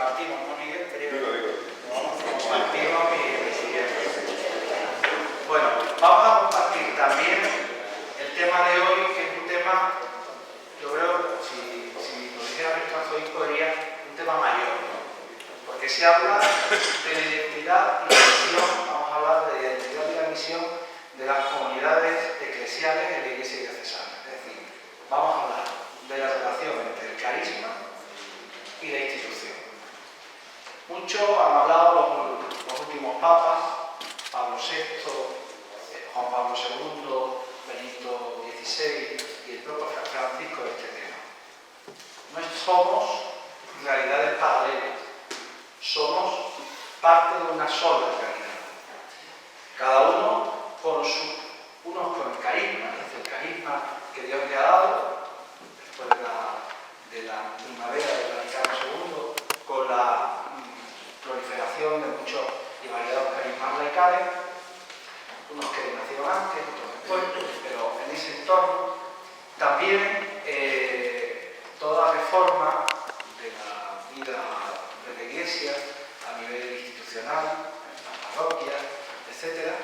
compartimos, ¿no, Miguel? Digo. Compartimos mi siguiente. Bueno, vamos a compartir también el tema de hoy, que es un tema, yo creo, si lo dijera nuestro arzobispo, diría un tema mayor, ¿no? Porque se habla de la identidad y la misión, vamos a hablar de la identidad y la misión de las comunidades eclesiales en la Iglesia diocesana. Es decir, vamos a hablar de la relación entre el carisma y la institución. Mucho han hablado los últimos papas, Pablo VI, Juan Pablo II, Benito XVI y el propio Francisco de este tema. No somos realidades paralelas, somos parte de una sola realidad. Cada uno unos con el carisma, es el carisma que Dios le ha dado, después de la primavera del Vaticano II, con la proliferación de muchos y variados carismas laicales, unos que nacieron antes, otros después, pero en ese entorno también toda reforma de la vida de la Iglesia a nivel institucional, en las parroquias, etc.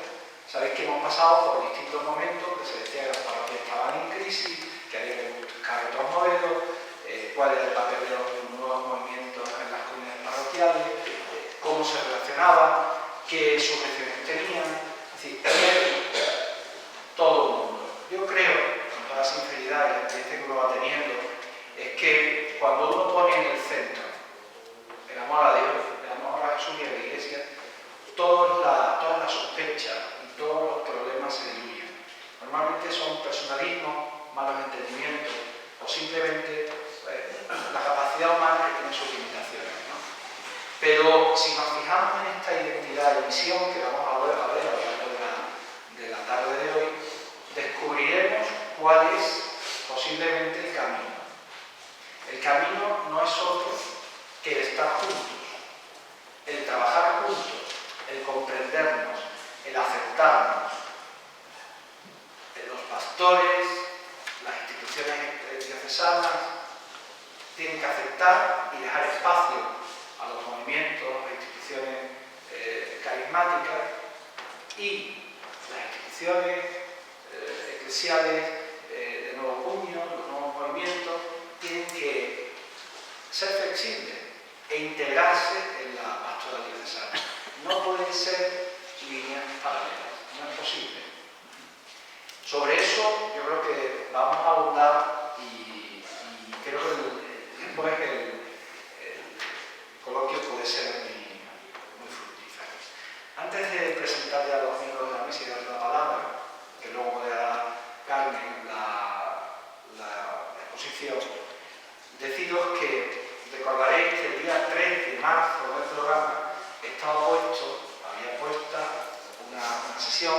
Sabéis que hemos pasado por distintos momentos, que se decía que las parroquias estaban en crisis, que había que buscar otros modelos, cuál era el papel de los nuevos movimientos en las comunidades parroquiales, cómo se relacionaban, qué sujeciones tenían, es decir, todo el mundo. Yo creo, con toda sinceridad y la experiencia que uno va teniendo, es que cuando uno pone en el centro el amor a Dios, el amor a Jesús y a la Iglesia, toda la sospecha y todos los problemas se diluyen. Normalmente son personalismos, malos entendimientos o simplemente la capacidad humana que tiene sus limitaciones, ¿no? Pero si nos fijamos en esta identidad y misión que vamos a ver a lo largo de la tarde de hoy, descubriremos cuál es posiblemente el camino. El camino no es otro que el estar juntos, el trabajar juntos, el comprendernos, el aceptarnos. Los pastores, las instituciones diocesanas tienen que aceptar y dejar espacio a los movimientos, a las instituciones carismáticas, y las instituciones eclesiales de nuevo cuño, los nuevos movimientos, tienen que ser flexibles e integrarse en la pastoral diocesana. No pueden ser líneas paralelas, no es posible. Sobre eso yo creo que vamos a abundar y creo que después el coloquio puede ser muy fructífero. Antes de presentar ya a los miembros de la mesa y darles la palabra, que luego me dará Carmen la exposición, deciros que recordaréis que el día 3 de marzo del programa había puesta una sesión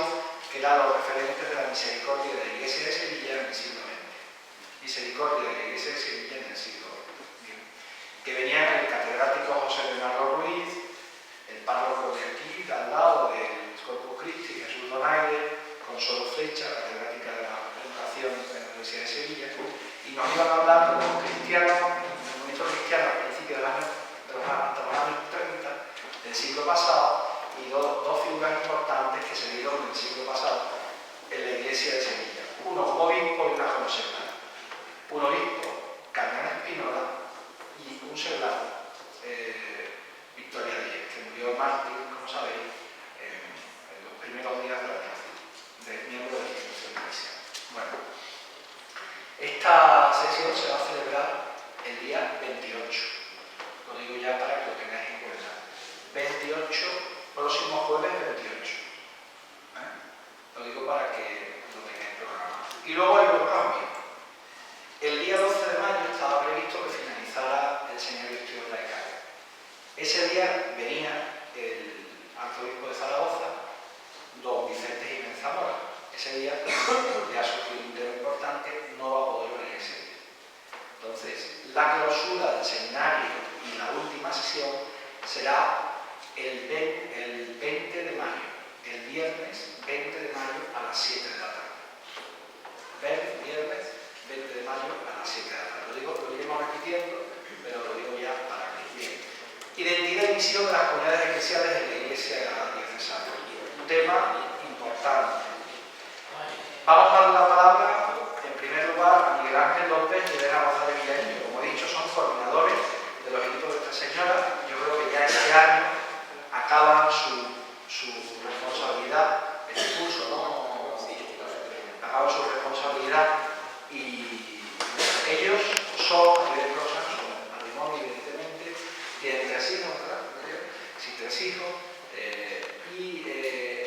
que era los referentes de la misericordia de la Iglesia de Sevilla en el siglo XX. Misericordia de la Iglesia de Sevilla en el siglo XX. Que venían el catedrático José Bernardo Ruiz, el párroco de aquí, de al lado del Corpus Christi, Jesús Donaire, Consuelo Flecha, catedrática de la educación en la Universidad de Sevilla, y nos iban a hablar de los cristianos, del movimiento cristiano a principios de los años 30 del siglo pasado, y dos figuras importantes que se dieron en el siglo pasado en la Iglesia de Sevilla. Uno como obispo y una como seglar. Un obispo, Carmen Espínola, y un seglar, Victoria Díez, que murió mártir, como sabéis, en los primeros días de la cárcel, de miembro de la institución eclesial. Bueno, esta sesión se va a celebrar el día 28. Lo digo ya para que lo tengáis en cuenta. 28, próximo jueves 28. Lo digo para que lo tengáis programado. Y luego hay otro cambio. El día 12 de mayo estaba previsto que finalizara el seminario de estudios laicales. Ese día venía el arzobispo de Zaragoza, don Vicente Jiménez Zamora. Ese día le ha surgido un tema importante, no va a poder venir ese día. Entonces, la clausura del seminario y la última sesión será el 20 de mayo, el viernes 20 de mayo a las 7 de la tarde. Viernes 20 de mayo a las 7 de la tarde. Lo iremos repitiendo, pero lo digo ya para que bien. dimisión de las comunidades eclesiales en la Iglesia diocesana. Un tema importante. Vamos a dar la palabra, en primer lugar, a Miguel Ángel López y Elena González Villaín, que, como he dicho, son coordinadores de los equipos de Nuestra Señora. Yo creo que ya este año acaban su responsabilidad, este curso, ¿no? Acaban su responsabilidad y ellos son, a nivel profesional, son matrimonio, evidentemente, tienen 3 hijos, ¿verdad? Sí, 3 hijos, y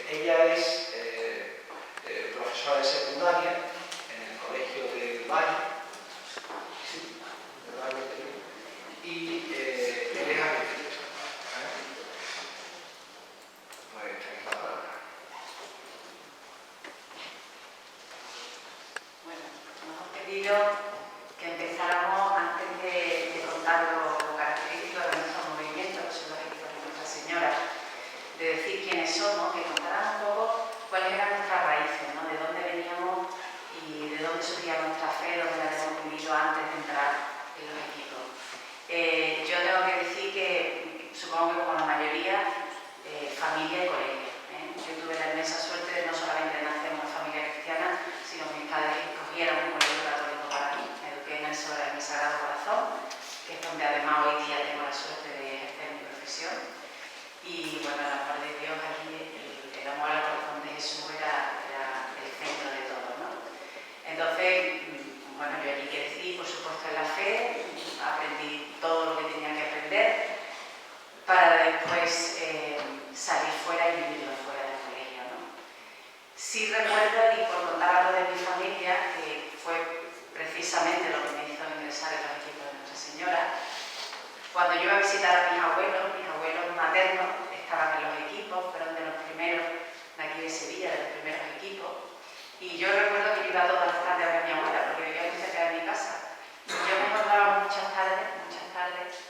ella es profesora de secundaria en el colegio del Valle, sí, del Valle, y él es agricultor. Pues tenéis la palabra. Bueno, nos han pedido que empezáramos antes de contar lo característico de nuestros movimientos, que son los equipos de Nuestra Señora, de decir quiénes somos, que contaran un poco cuáles eran nuestras raíces, ¿no? De dónde veníamos y de dónde surgía nuestra fe, dónde la hemos vivido antes de entrar en los equipos. Yo tengo que decir que, supongo que como la mayoría, familia y colegio. Yo tuve la inmensa suerte de no solamente nacer en una familia cristiana, sino que mis padres escogieron un colegio católico para mí. Me eduqué en el Sagrado Corazón, que es donde además hoy día tengo la suerte de ejercer mi profesión. Y bueno, el amor de Dios allí, el amor al corazón de Jesús era el centro de todo, ¿no? Entonces, bueno, yo allí crecí, por supuesto, en la fe, aprendí todo lo que tenía que aprender para después salir fuera y vivirlo fuera del colegio, ¿no? Sí recuerdo, y por contar algo de mi familia, que fue precisamente lo que me hizo ingresar en los equipos de Nuestra Señora, cuando yo iba a visitar a mis abuelos maternos estaban en los equipos, fueron de los primeros de aquí de Sevilla, de los primeros equipos, y yo recuerdo que yo iba todas las tardes a ver a mi abuela, porque vivía muy cerca de mi casa, y yo me encontraba muchas tardes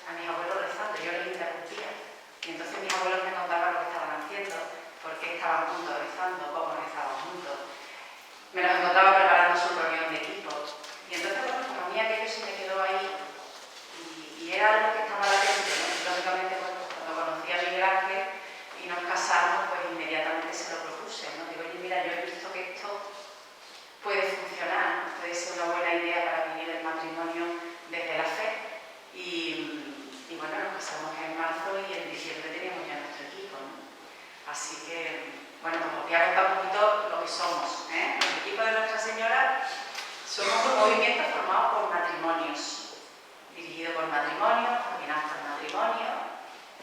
a mis abuelos rezando, yo les interrumpía, y entonces mis abuelos me contaban lo que estaban haciendo, por qué estaban juntos rezando, cómo rezaban juntos. Me los encontraba preparando su reunión de equipos, y entonces, bueno, para mí aquello se me quedó ahí, y era algo que estaba latente, ¿no? Lógicamente, bueno, cuando conocí a Miguel Ángel y nos casamos, pues inmediatamente se lo propuse, ¿no? Digo, oye, mira, yo he visto que esto puede funcionar, ¿no? Puede ser una buena idea para vivir el matrimonio desde la fe. Y bueno, nos casamos en marzo y en diciembre teníamos ya nuestro equipo, ¿no? Así que, bueno, os voy a contar un poquito lo que somos, ¿eh? El equipo de Nuestra Señora somos un movimiento formado por matrimonios, dirigido por matrimonios, coordinado por matrimonios,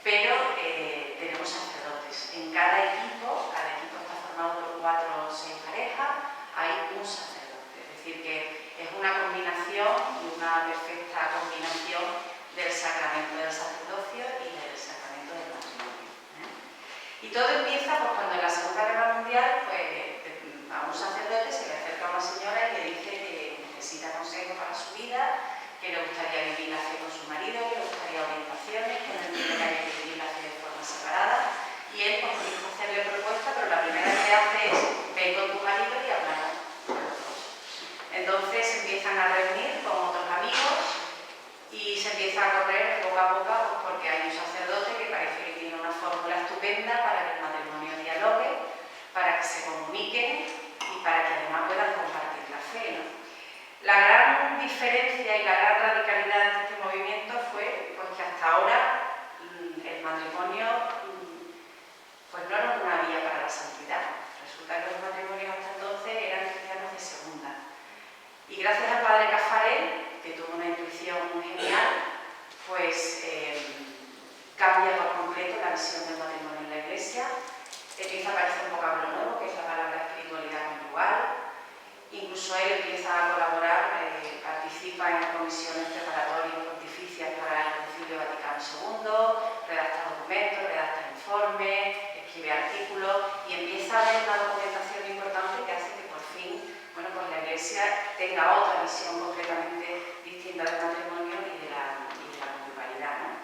pero tenemos sacerdotes. En cada equipo está formado por 4 o 6 parejas, hay un sacerdote. Es decir, que es una combinación y una perfecta combinación del sacramento del sacerdocio y del sacramento del matrimonio, ¿eh? Y todo empieza pues, cuando en la Segunda Guerra Mundial pues, a un sacerdote se le acerca a una señora y le dice que necesita consejo para su vida, que le gustaría vivir la fe con su marido, que le gustaría orientaciones, que no entiende que haya que vivir la fe de forma separada. Y él pues, comienza a hacerle propuesta, pero la primera que hace es ven con tu marido y hablar con los dos. Entonces se empiezan a reunir con otros amigos y se empieza a correr boca a boca pues, porque hay un sacerdote que parece que tiene una fórmula estupenda para que el matrimonio dialogue, para que se comuniquen y para que además puedan compartir la fe, ¿no? La gran diferencia y la gran radicalidad de este movimiento fue pues, que hasta ahora el matrimonio pues, no era una vía para la santidad. Resulta que los matrimonios hasta entonces eran cristianos de segunda. Y gracias al padre Caffarel, que tuvo una intuición muy genial, pues cambia por completo la visión del matrimonio en la Iglesia. Empieza a aparecer un vocablo nuevo, que es la palabra espiritualidad conyugal. Incluso él empieza a colaborar, participa en comisiones preparatorias pontificias para el Concilio Vaticano II, redacta documentos, redacta informes, escribe artículos y empieza a haber una documentación importante que hace que por fin, bueno, pues la Iglesia tenga otra visión completamente distinta del matrimonio y de la conyugalidad, ¿no?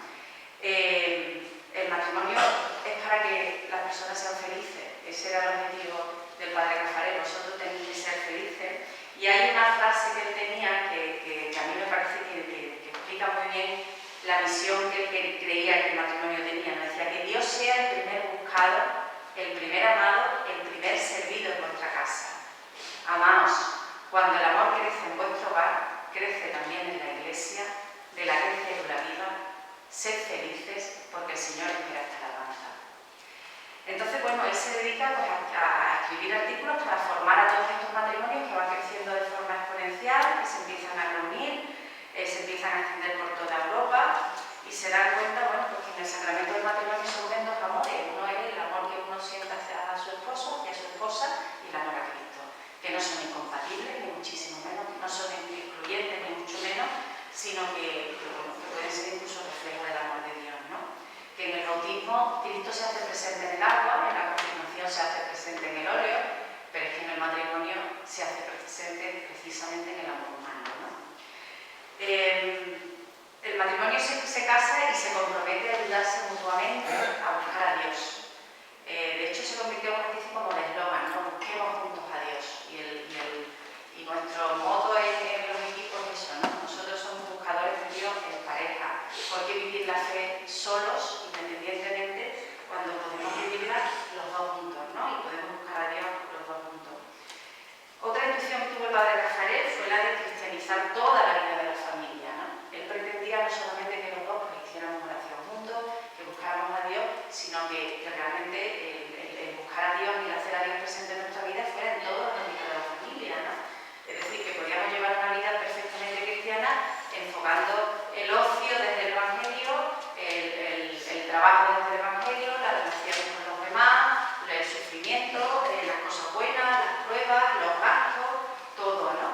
El matrimonio es para que las personas sean felices. Ese era el objetivo del padre Caffarel. Nosotros tenemos que ser felices. Y hay una frase que él tenía que a mí me parece que explica muy bien la visión que él creía que el matrimonio matrimonio tenía. Nos decía que Dios sea el primer buscado, el primer amado, el primer servido en vuestra casa. Amaos, cuando el amor crece en vuestro hogar, crece también en la iglesia, de la que es la vida. Sed felices, porque el Señor espera esta alabanza. Entonces, bueno, él se dedica pues, a escribir artículos para formar a todos estos matrimonios que van creciendo de forma exponencial, que se empiezan a reunir, se empiezan a extender por toda Europa y se dan cuenta, bueno, pues que en el sacramento del matrimonio se unen dos amores. Uno es el amor que uno siente hacia su esposo y a su esposa, y el amor a Cristo, que no son incompatibles, ni muchísimo menos, que no son excluyentes, ni mucho menos, sino que pueden ser incluso reflejo del amor de Dios, ¿no? Que en el bautismo Cristo se hace presente en el agua, en la confirmación se hace presente en el óleo, pero es que en el matrimonio se hace presente precisamente en el amor humano, ¿no? El matrimonio se casa y se compromete a ayudarse mutuamente a buscar a Dios. De hecho, se convirtió en una especie como de eslogan, ¿no? Busquemos juntos a Dios. Y nuestro moto en los equipos es eso, ¿no? Nosotros somos buscadores de Dios en pareja. ¿Por qué vivir la fe solos, independientemente, cuando podemos vivirla los dos juntos, ¿no? Y podemos buscar a Dios los dos juntos. Otra intuición que tuvo el padre Rafael fue la de cristianizar toda la vida de la familia, ¿no? Él pretendía no solamente que los dos pues, hiciéramos oración juntos, que buscáramos a Dios, sino que realmente el buscar a Dios y el hacer a Dios presente en nuestra vida fuera en todos los ámbitos de la familia, ¿no? Es decir, que podíamos llevar una vida perfectamente cristiana enfocando el ocio desde el Evangelio, el trabajo desde el Evangelio, la relación con los demás, el sufrimiento, las cosas buenas, las pruebas, los gastos, todo, ¿no?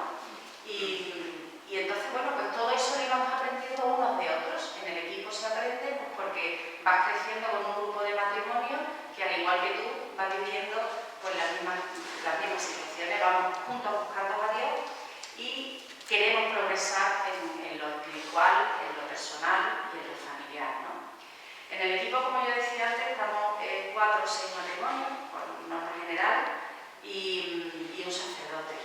Y entonces, bueno, pues todo eso lo íbamos aprendiendo unos de otros. En el equipo se aprende pues porque vas creciendo con un grupo de matrimonio que al igual que tú vas viviendo pues las mismas situaciones, vamos juntos buscando a Dios y queremos progresar en lo espiritual, en lo personal y en lo familiar, ¿no? En el equipo, como yo decía antes, estamos 4 o 6 matrimonios, por norma general, y un sacerdote.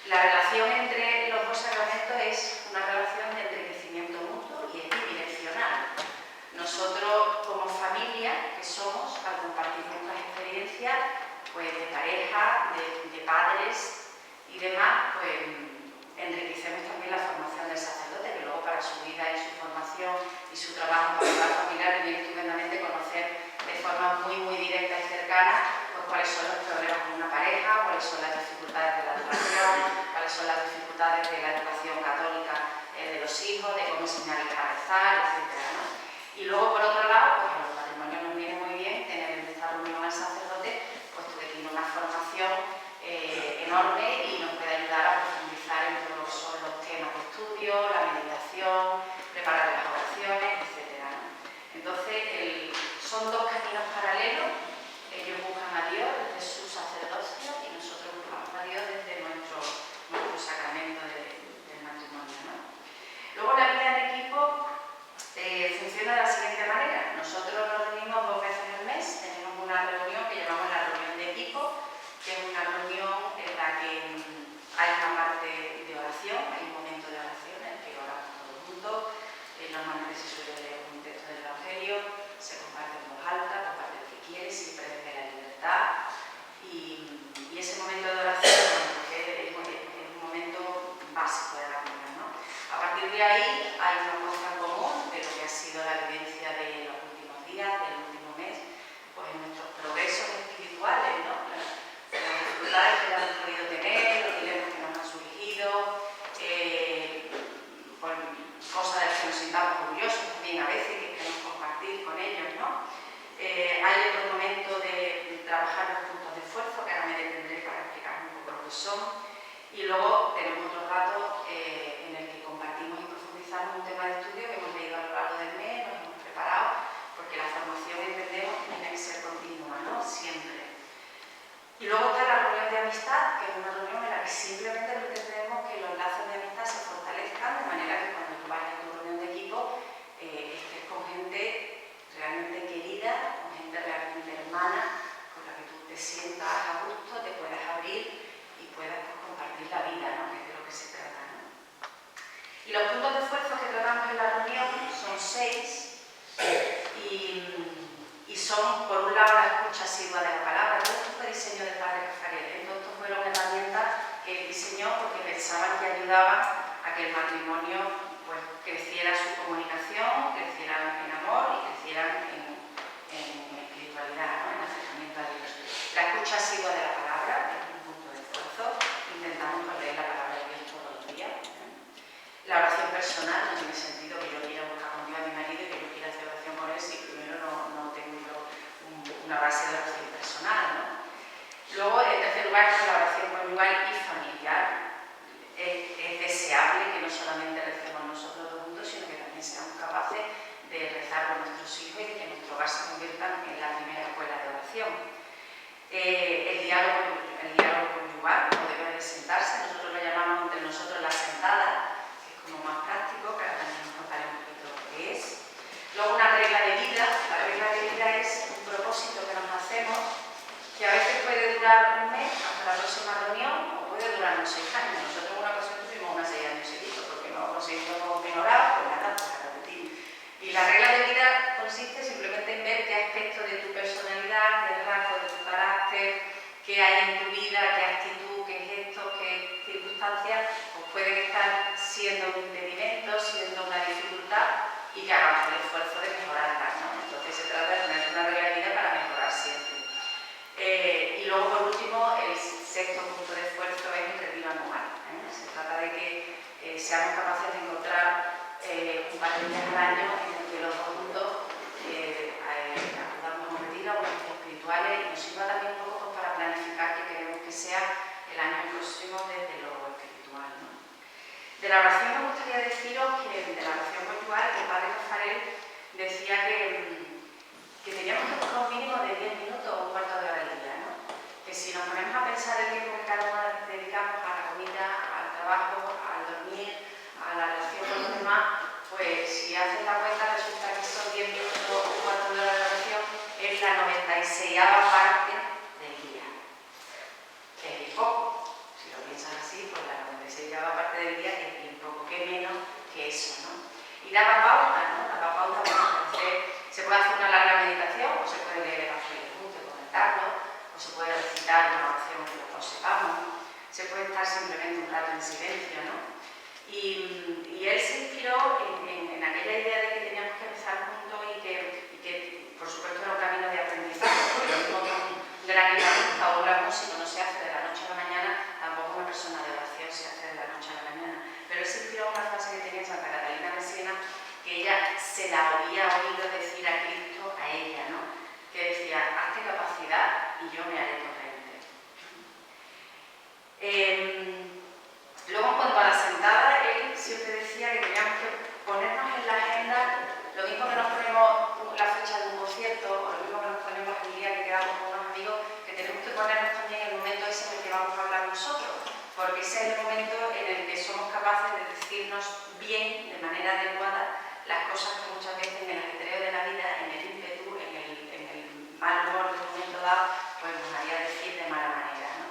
La relación entre los dos sacramentos es una relación de enriquecimiento mutuo y es bidireccional. Nosotros, como familia que somos, al compartir nuestras experiencias, pues de pareja, de padres y demás, pues enriquecemos también la formación del sacerdote, que luego para su vida y su formación y su trabajo familiar viene estupendamente conocer de forma muy directa y cercana pues, cuáles son los problemas de una pareja, cuáles son las dificultades de la educación, cuáles son las dificultades de la educación católica de los hijos, de cómo enseñarles a rezar, etc., ¿no? Y luego, por otro lado, pues a los matrimonios nos viene muy bien tener en esta reunión al sacerdote, puesto que tiene una formación enorme y nos puede ayudar a profundizar en todo lo que son los temas de estudio, la meditación, preparar las oraciones, etc., ¿no? Entonces, son dos caminos paralelos. Ellos buscan a Dios desde su sacerdocio y nosotros buscamos a Dios desde nuestro sacramento del matrimonio, ¿no? Luego la vida en equipo funciona de la siguiente manera. Nosotros nos reunimos 2 veces al mes, tenemos una reunión que llamamos la reunión de equipo, que es una reunión en la que hay una parte de oración, hay un momento de oración en el que oramos todos juntos, normalmente se suele leer un texto del Evangelio, se comparte en voz alta, comparte el que quiere, siempre desde la libertad, y ese momento de oración es un momento básico de la vida, ¿no? A partir de ahí hay una muestra común de lo que ha sido la vivencia de los últimos días, del último mes, pues en nuestros progresos espirituales, ¿no? Las dificultades que hemos podido tener, los dilemas que nos han surgido, pues, cosas de las que nos sintamos orgullosos también a veces, que queremos compartir con ellos, ¿no? Hay otro momento de trabajar los puntos de esfuerzo, que ahora me detendré para explicar un poco lo que son, y luego tenemos otro rato en el que compartimos y profundizamos un tema de estudio que hemos leído a lo largo del mes, nos hemos preparado, porque la formación, entendemos, tiene que ser continua, ¿no? Siempre. Y luego está la reunión de amistad, que es una reunión en la que simplemente pretendemos que los lazos de amistad se fortalezcan, de manera que cuando tú vayas a tu reunión de equipo estés con gente realmente querida, con gente realmente hermana, con la que tú te sientas a gusto, te puedas abrir y puedas pues, compartir la vida, ¿no? Que es de lo que se trata, ¿no? Y los puntos de esfuerzo que tratamos en la reunión son 6. y son, por un lado, la escucha asidua de la palabra. Todo esto fue diseño de Padre Caffarel. Todo esto fueron herramientas que él diseñó porque pensaban que ayudaban a que el matrimonio pues, creciera su comunicación, creciera en amor y creciera en espiritualidad, ¿no? En acercamiento a Dios. La escucha asidua de la palabra es un punto de esfuerzo. Intentamos leer la palabra de Dios todos los días. La oración personal no tiene sentido que yo quiera buscar con Dios a mi marido y que yo quiera hacer oración con él si primero no tengo yo una base de oración personal, ¿no? Luego, en tercer lugar, la oración conyugal y familiar. Es deseable que no solamente recemos nosotros dos juntos, sino que también seamos capaces de rezar con nuestros hijos y de que nuestro hogar se convierta en la primera escuela de oración. El diálogo conyugal, como debe de sentarse, nosotros lo llamamos entre nosotros la sentada, que es como más práctico, que ahora también nos contaré un poquito lo que es. Luego una regla de vida. La regla de vida es un propósito que nos hacemos que a veces puede durar un mes hasta la próxima reunión o puede durar unos 6 años. Nosotros en una ocasión tuvimos unos 6 años seguidos porque no conseguimos menorar, pues nada, pues a repetir. Y la regla de vida consiste simplemente en ver qué aspectos de tu personalidad, qué rasgos de tu carácter, qué hay en tu vida, qué actitud, qué gestos, qué circunstancias pues pueden estar siendo un impedimento, siendo una dificultad y que hagamos el esfuerzo de mejorarlas, ¿no? Entonces se trata de tener una regla de vida para mejorar siempre. Y luego, por último, el sexto punto de esfuerzo es el retiro anual. Se trata de que seamos capaces de encontrar un par de días al año en el que los dos juntos acudamos a un retiro, a unos espirituales y nos sirva también un poco para planificar que queremos que sea el año próximo desde lo espiritual, ¿no? De la oración me gustaría deciros que de la oración conyugal el Padre Caffarel decía que teníamos que buscar un mínimo de 10 minutos o un cuarto de hora al día, ¿no? Que si nos ponemos a pensar el tiempo que cada uno dedicamos a la comida, al trabajo, al dormir, a la relación con los demás, pues si haces la cuenta resulta que esos 10 minutos o un cuarto de hora de oración es la 96ª parte del día. Es bien poco. Si lo piensas así, pues la 96ª parte del día es bien poco, que menos que eso, ¿no? Y daba pauta, ¿no? Daba pauta para hacer. Se puede hacer una larga meditación, o se puede leer el Evangelio junto y comentarlo, o se puede recitar una oración que los dos sepamos, se puede estar simplemente un rato en silencio, ¿no? Y él se inspiró en aquella idea de que teníamos que rezar juntos y que por supuesto era un camino de aprendizaje, porque lo mismo que un gran guitarrista o un gran músico no se hace de la noche a la mañana, tampoco una persona de oración se hace de la noche a la mañana. Pero él se inspiró en una frase que tenía Santa Catalina de Siena, que ella se la había oído decir a Cristo, a ella, ¿no? Que decía, hazte capacidad y yo me haré torrente. Luego, en cuanto a la sentada, él siempre decía que teníamos que ponernos en la agenda, lo mismo que nos ponemos la fecha de un concierto, o lo mismo que nos ponemos el día que quedamos con unos amigos, que tenemos que ponernos también el momento ese en el que vamos a hablar nosotros, porque ese es el momento en el que somos capaces de decirnos bien, de manera adecuada, las cosas que muchas veces en el ajetreo de la vida, en el ímpetu, en el mal humor de un momento dado, pues nos haría decir de mala manera, ¿no?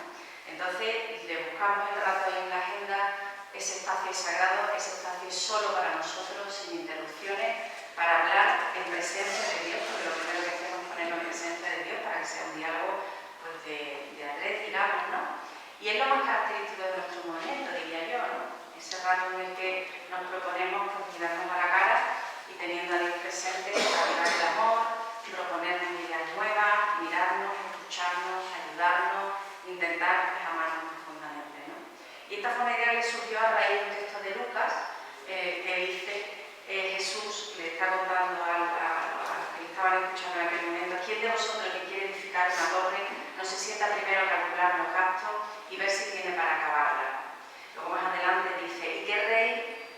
Entonces le buscamos el rato en la agenda, ese espacio sagrado, ese espacio solo para nosotros, sin interrupciones, para hablar en presencia de Dios, porque lo primero que hacemos es ponernos en presencia de Dios para que sea un diálogo pues, de red, digamos, ¿no? Y es lo más característico de nuestro movimiento, diría yo, ¿no? Ese rato en el que nos proponemos pues, mirarnos a la cara y teniendo a Dios presente, hablar el amor, proponernos ideas nuevas, mirarnos, escucharnos, ayudarnos, intentar pues, amarnos profundamente, ¿no? Y esta fue una idea que surgió a raíz de un texto de Lucas que dice Jesús le está contando a los que estaban escuchando en aquel momento: ¿quién de vosotros que quiere edificar una torre no se sienta primero a calcular los gastos y ver si tiene para acabarla? Luego más adelante dice: ¿y qué rey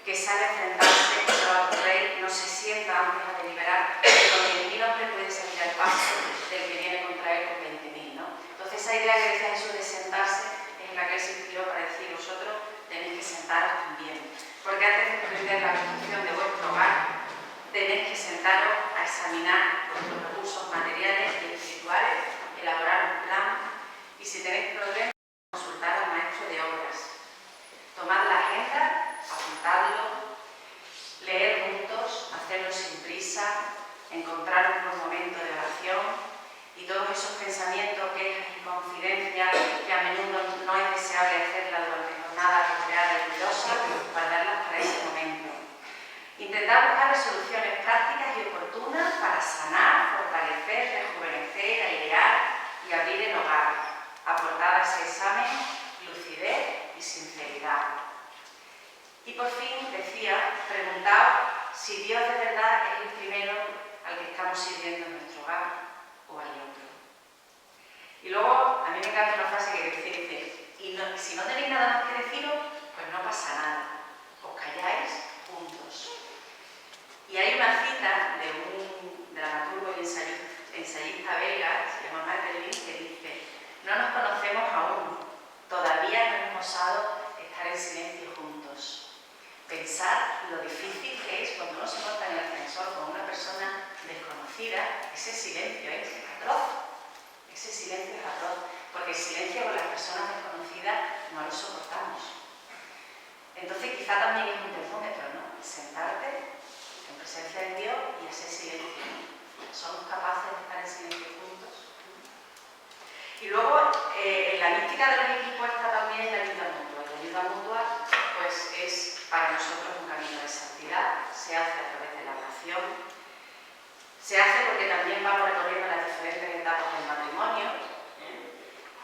que sale a enfrentarse contra otro rey no se sienta antes a deliberar que con 10.000 hombres puede salir al paso del que viene contra él con 20.000, ¿no? Entonces esa idea que decía Jesús de sentarse es en la que él se inspiró para decir: vosotros tenéis que sentaros también, porque antes de emprender la construcción de vuestro hogar tenéis que sentaros a examinar vuestros recursos materiales y espirituales, elaborar un plan y si tenéis problemas consultar al maestro de obras, tomad la agenda, apuntadlo, leer juntos, hacerlo sin prisa, encontrar un y todos esos pensamientos, quejas y confidencias que a menudo no es deseable hacerla durante jornadas recreadas y ruidosas, guardarlas para ese momento. Intentar buscar resoluciones prácticas y oportunas para sanar, fortalecer, rejuvenecer, airear y abrir el hogar, aportar a ese examen lucidez y sinceridad. Y por fin decía, preguntar si Dios de verdad es el primero al que estamos sirviendo en nuestro hogar o al otro. Y luego, a mí me encanta una frase que dice, si no tenéis nada más que deciros, pues no pasa nada, os calláis juntos. Y hay una cita de un dramaturgo y ensayista belga, se llama Martin, que dice, no nos conocemos aún, todavía no hemos osado estar en silencio juntos. Pensar lo difícil que es cuando uno se monta en el ascensor con una persona desconocida, ese silencio es atroz. Ese silencio es atroz, porque el silencio con las personas desconocidas no lo soportamos. Entonces quizá también es un termómetro, ¿no? Sentarte en presencia de Dios y hacer silencio. ¿Somos capaces de estar en silencio juntos? Y luego, en la mística de los equipos está también la ayuda mutua. La ayuda mutua, pues, es para nosotros un camino de santidad, se hace a través de la oración, se hace porque también vamos recorriendo las diferentes etapas del matrimonio,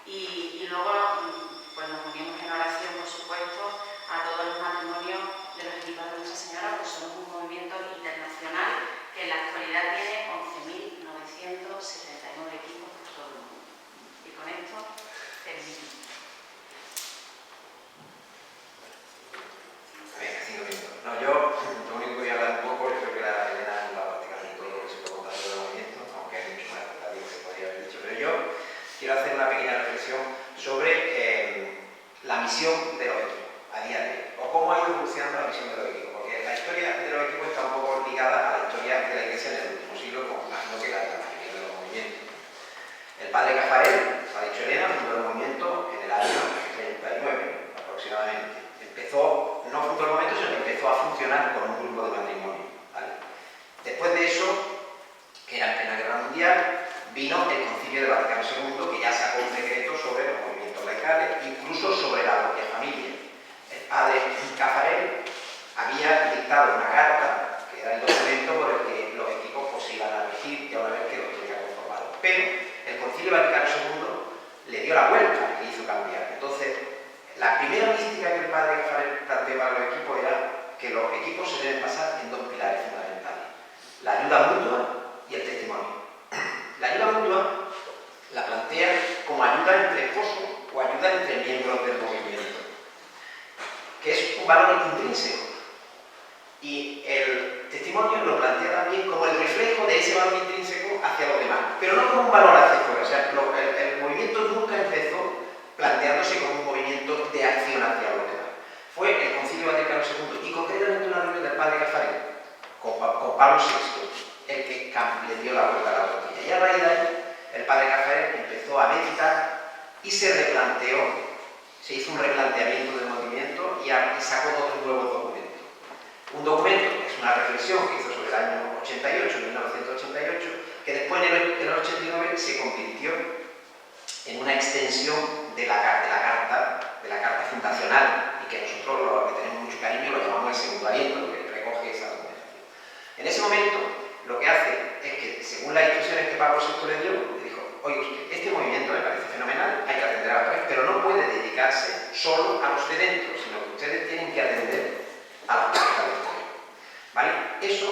y luego pues nos unimos en oración, por supuesto, a todos los matrimonios de los equipos de Nuestra Señora, porque somos un movimiento internacional que en la actualidad tiene 11.979 equipos por todo el mundo. Y con esto termino. Venga, 5 minutos. No, yo lo único que voy a hablar un poco, yo creo que la Elena ha hablado prácticamente todo lo que se puede contar sobre el movimiento, aunque hay mucho más que se podría haber dicho, pero yo quiero hacer una pequeña reflexión sobre la misión de los equipos a día de hoy, o cómo ha ido evolucionando la misión de los equipos, porque la historia de los equipos está un poco ligada a la historia de la Iglesia en el último siglo, como imagino que la mayoría de los movimientos. El padre Cafarel, ha dicho Elena, fundó el movimiento en el año 39 aproximadamente. Empezó, no fundó el movimiento, sino que empezó a funcionar con un grupo de matrimonio, ¿vale? Después de eso, que era en plena guerra mundial, vino el Concilio de Vaticano II, que ya sacó un decreto sobre los movimientos laicales, incluso sobre la propia familia. El padre Cafarel había dictado una carta, que era el documento por el que los equipos pues, iban a regir ya una vez que los tenía conformados. Pero el Concilio Vaticano II le dio la vuelta, le hizo cambiar. Entonces, la primera mística que el padre Cafarel planteó para los equipos era que los equipos se deben basar en dos pilares fundamentales: la ayuda mutua y el testimonio. La ayuda mutua la plantea como ayuda entre esposos o ayuda entre miembros del movimiento, que es un valor intrínseco. Y el testimonio lo plantea también como el reflejo de ese valor intrínseco hacia los demás, pero no como un valor hacia afuera. O sea, el movimiento nunca empezó planteándose como un movimiento de acción hacia los demás. Fue el Concilio Vaticano II y concretamente una reunión del padre Cafarel con Pablo VI el que le dio la vuelta a la tortilla. Y a raíz de ahí, el padre Cafarel empezó a meditar y se replanteó, se hizo un replanteamiento del movimiento y sacó dos nuevos documentos. Un documento que es una reflexión que hizo sobre el año 88, 1988, que después en el 89 se convirtió en una extensión de la carta fundacional, y que nosotros, los que tenemos mucho cariño, lo llamamos el segundo aliento, que recoge esa documentación. En ese momento, lo que hace es que, según las instrucciones que Pablo VI le dio, le dijo: oye, usted, este movimiento me parece fenomenal, hay que atender a la pared, pero no puede dedicarse solo a los de dentro, sino que ustedes tienen que atender a las parejas de fuera. ¿Vale? Eso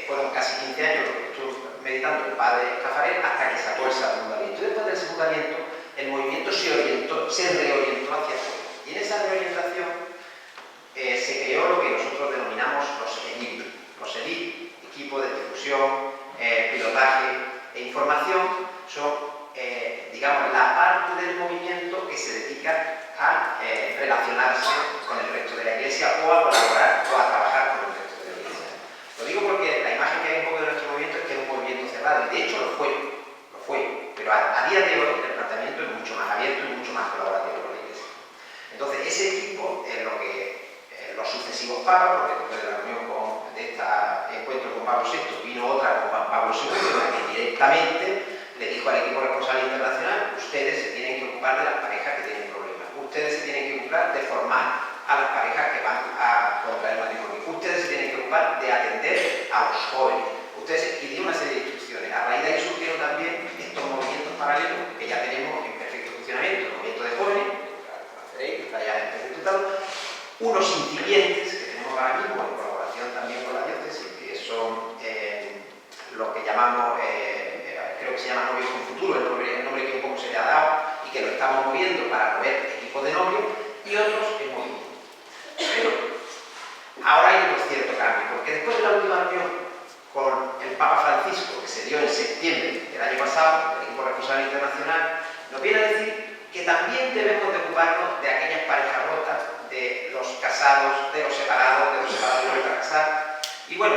fueron casi 15 años lo que estuvo meditando el padre Cafarel hasta que sacó el segundo aliento. Después del segundo aliento, el movimiento se reorientó hacia afuera. Y en esa reorientación se creó lo que nosotros denominamos los ELIP. Los ELIP, equipos de difusión, pilotaje e información, son, digamos, la parte del movimiento que se dedica a relacionarse con el resto de la Iglesia o a colaborar o a trabajar con el resto de la Iglesia. Lo digo porque la imagen que hay un poco de nuestro movimiento es que es un movimiento cerrado, y de hecho lo fue, pero a día de hoy el planteamiento es mucho más abierto y mucho más colaborativo con la Iglesia. Entonces, ese equipo es lo que los sucesivos papas, porque después de la reunión de este encuentro con Pablo VI vino otra con Pablo II, en la que directamente le dijo al equipo responsable internacional: ustedes se tienen que ocupar de las parejas que tienen problemas, ustedes se tienen que ocupar de formar a las parejas que van a contraer matrimonio, ustedes se tienen que ocupar de atender a los jóvenes, ustedes, y dio una serie de instrucciones. A raíz de ahí surgieron también estos movimientos paralelos que ya tenemos en perfecto funcionamiento: el movimiento de jóvenes, que está ya en ejecutado, unos incipientes que tenemos ahora mismo en colaboración también con la diócesis, que son lo que llamamos, creo que se llama Novios con Futuro, el nombre que un poco se le ha dado, y que lo estamos moviendo para mover equipos de novios, y otros en movimiento. Pero ahora hay otro cierto cambio, porque después de la última reunión con el Papa Francisco, que se dio en septiembre del año pasado, el equipo responsable internacional, nos viene a decir que también debemos de ocuparnos de aquellas parejas rotas, de los casados, de los separados que vuelven a casar. Y bueno,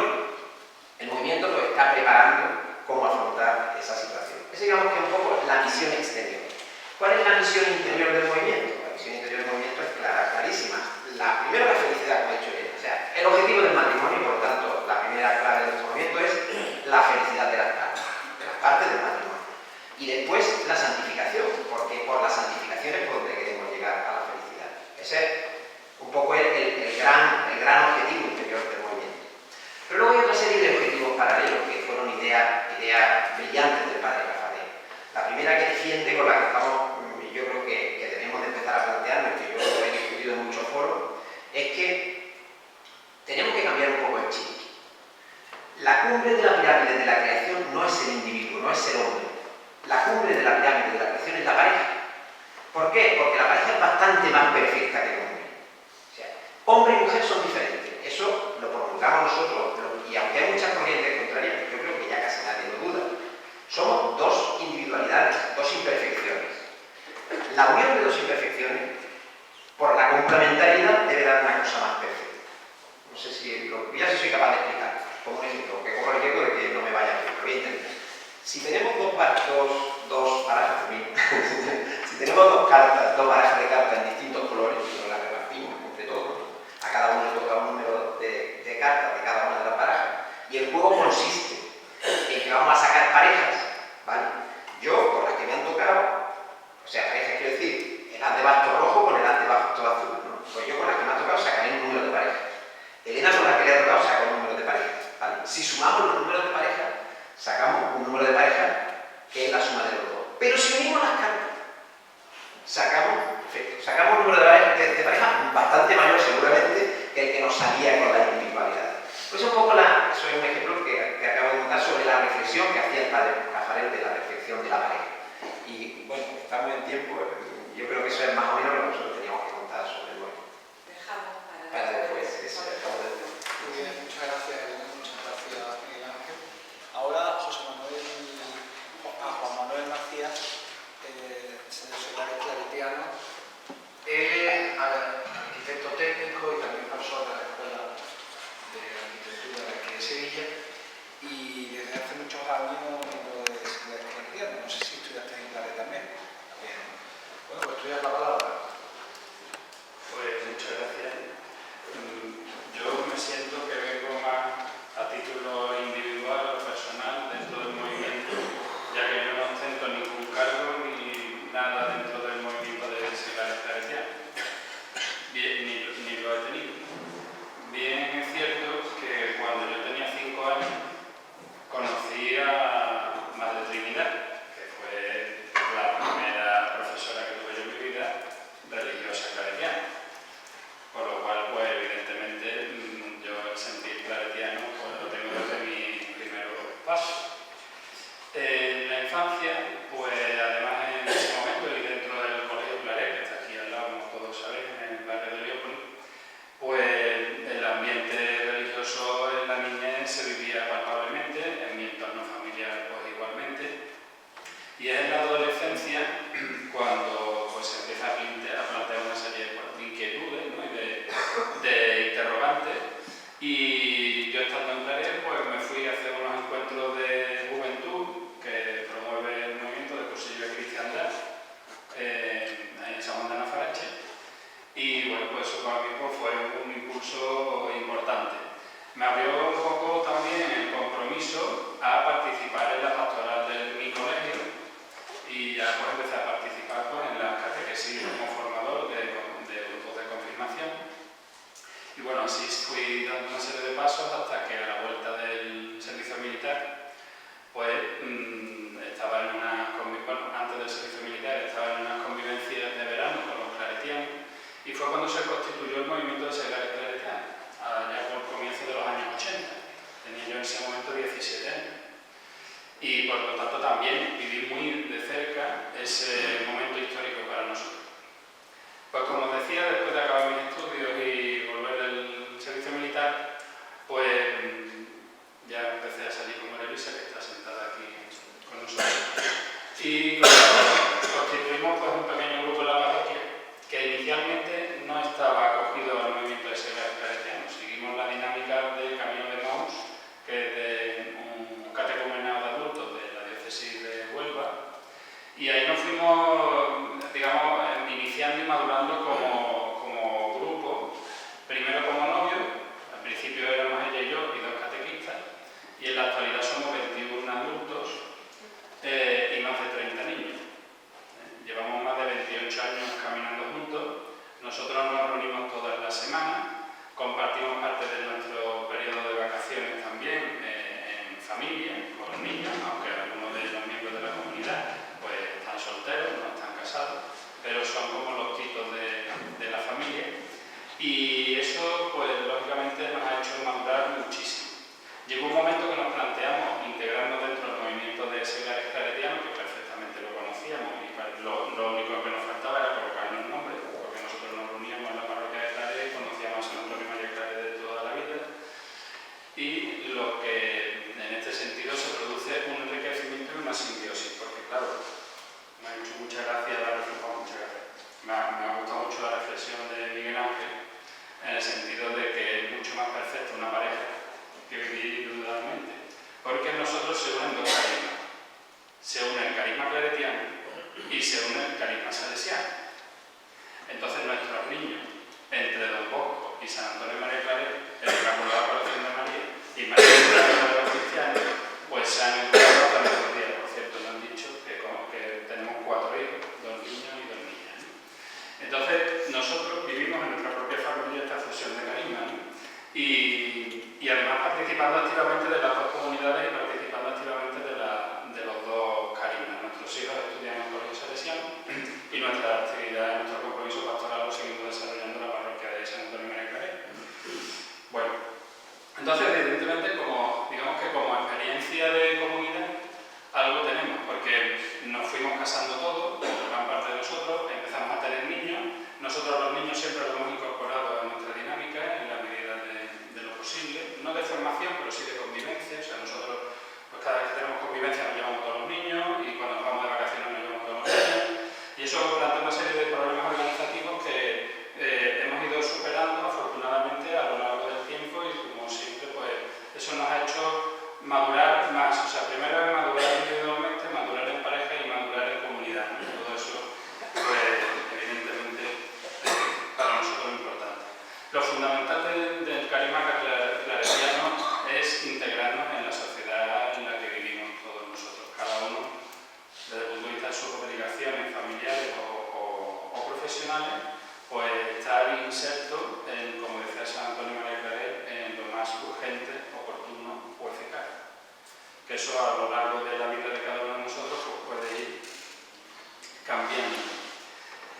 el movimiento lo está preparando cómo afrontar esa situación. Esa, digamos, que es un poco la misión exterior. ¿Cuál es la misión interior del movimiento? La misión interior del movimiento es clarísima. Primero, la felicidad, como ha dicho Elena. O sea, el objetivo del matrimonio, por lo tanto, la primera clave de nuestro movimiento es la felicidad de las partes del matrimonio. Y después la santificación, porque por la santificación es por donde queremos llegar a la felicidad. Ese es un poco el gran objetivo interior del movimiento. Pero luego hay otra serie de objetivos paralelos que fueron ideas brillantes del padre Caffarel. La primera que defiende, con la que estamos, yo creo que debemos de empezar a plantearnos, que yo lo he discutido en muchos foros, es que tenemos que cambiar un poco el chip. La cumbre de la pirámide de la creación no es el individuo, no es el hombre. La cumbre de la pirámide de la creación es la pareja. ¿Por qué? Porque la pareja es bastante más perfecta que el hombre. O sea, hombre y mujer son diferentes. Eso lo promulgamos nosotros, y aunque hay muchas corrientes contrarias, yo creo que ya casi nadie lo duda. Somos dos individualidades, dos imperfecciones. La unión de dos imperfecciones, por la complementariedad, debe dar una cosa más perfecta. No sé si soy capaz de explicar. Como un ejemplo, que corro el riesgo de que no me vaya bien, lo voy a intentar. Si tenemos dos barajas si tenemos dos barajas de cartas en distintos colores, y nos las repartimos entre todos, a cada uno le toca un número de cartas de cada una de las barajas, y el juego consiste en que vamos a sacar parejas, ¿vale? Yo, con las que me han tocado, o sea, parejas quiero decir, el as de bastos rojo con el as de bastos azul, ¿no? Pues yo, con las que me han tocado, sacaré un número de parejas. Elena, con la que le ha tocado, saca un número de parejas, ¿vale? Si sumamos los números de parejas, sacamos un número de parejas que es la suma de los dos. Pero si unimos las cartas, sacamos un número de parejas bastante mayor seguramente que el que nos salía con la individualidad. Pues un poco eso es un ejemplo que acabo de contar sobre la reflexión que hacía el padre Caffarel de la reflexión de la pareja. Y bueno, estamos en tiempo, yo creo que eso es más o menos lo que nosotros teníamos que contar sobre el movimiento. Dejamos Para después, eso dejamos después. Muy bien, muchas gracias, Elena, muchas gracias, Miguel Ángel. Ahora, Juan Manuel Macías, secretario claretiano. Él es arquitecto técnico y también profesor de la Escuela de Arquitectura de aquí de Sevilla, y desde hace muchos años miembro de secretario claretiano. No sé si estudiaste en Claret también. Bien. Bueno, pues tú ya la palabra. hace 17 años. Y por lo tanto también viví muy de cerca ese momento histórico para nosotros. Pues como os decía, después de acabar mis estudios y volver del servicio militar, pues ya empecé a salir con María Luisa, que está sentada aquí con nosotros. Y constituimos pues un pequeño grupo en la parroquia que inicialmente no estaba acogido al movimiento de seglares claretianos. Seguimos la dinámica del Camino de Maús, que es de un catecumenado de adultos de la diócesis de Huelva, y ahí nos fuimos, digamos, iniciando y madurando como grupo, primero como novios. Al principio éramos ella y yo y 2 catequistas, y en la actualidad somos 21 adultos y más de 30 niños. Llevamos más de 28 años caminando juntos. Nosotros nos reunimos todas las semanas, compartimos parte de nuestro periodo de vacaciones también en familia, con los niños, aunque algunos de los miembros de la comunidad pues están solteros, no están casados, pero son como los titos de la familia. Y eso, pues lógicamente, nos ha hecho madurar muchísimo. Llegó un momento que nos planteamos integrarnos dentro del movimiento de seglares claretianos, que perfectamente lo conocíamos, y lo único que nos faltaba era colocarnos nombre, porque nosotros nos reuníamos en la parroquia de Claret y conocíamos a San Antonio María Claret de toda la vida. Y lo que en este sentido se produce un enriquecimiento y una simbiosis, porque claro, me ha hecho mucha gracia la reflexión, me ha gustado mucho la reflexión de Miguel Ángel, en el sentido de que es mucho más perfecta una pareja que vivir indudablemente, porque en nosotros se unen 2 carismas. Se une el carisma claretiano y se une el carisma salesiano. Entonces nuestros niños, entre Don Bosco y San Antonio María Claret, el Inmaculado Corazón de María y María de los Cristianos, pues se han encontrado hasta nuestros días. Por cierto, nos han dicho que tenemos 4 hijos, 2 niños y 2 niñas. Entonces nosotros vivimos en nuestra propia familia esta fusión de carisma, ¿no? Y además participando activamente de las 2 comunidades y participando activamente de los 2 carismas. Nuestros hijos estudian en el colegio salesiano y nuestra actividad, nuestro compromiso pastoral lo seguimos desarrollando en la parroquia de San Antonio María Claret. Bueno, entonces evidentemente digamos que como experiencia de comunidad algo tenemos, porque nos fuimos casando todos, gran parte de nosotros, empezamos a tener niños. Nosotros los niños siempre lo hemos incorporado a nuestra dinámica en la medida de lo posible, no de formación, pero sí de convivencia. O sea, nosotros pues cada vez que tenemos convivencia nos llevamos todos los niños, y cuando nos vamos de vacaciones nos llevamos todos los niños, y eso plantea una serie de problemas organizativos que hemos ido superando afortunadamente a lo largo del tiempo, y como siempre pues eso nos ha hecho madurar más. O sea, primero es madurar individualmente, madurar en pareja y madurar en comunidad, ¿no? Todo eso pues evidentemente para nosotros es importante. Lo fundamental del carisma claretiano es integrarnos en la sociedad en la que vivimos todos nosotros, cada uno desde el punto de vista de sus obligaciones familiares o profesionales, pues estar inserto en, como decía San Antonio María Claret, en lo más urgente, oportuno o eficaz. Que eso a lo largo de la vida de cada uno de nosotros pues puede ir cambiando.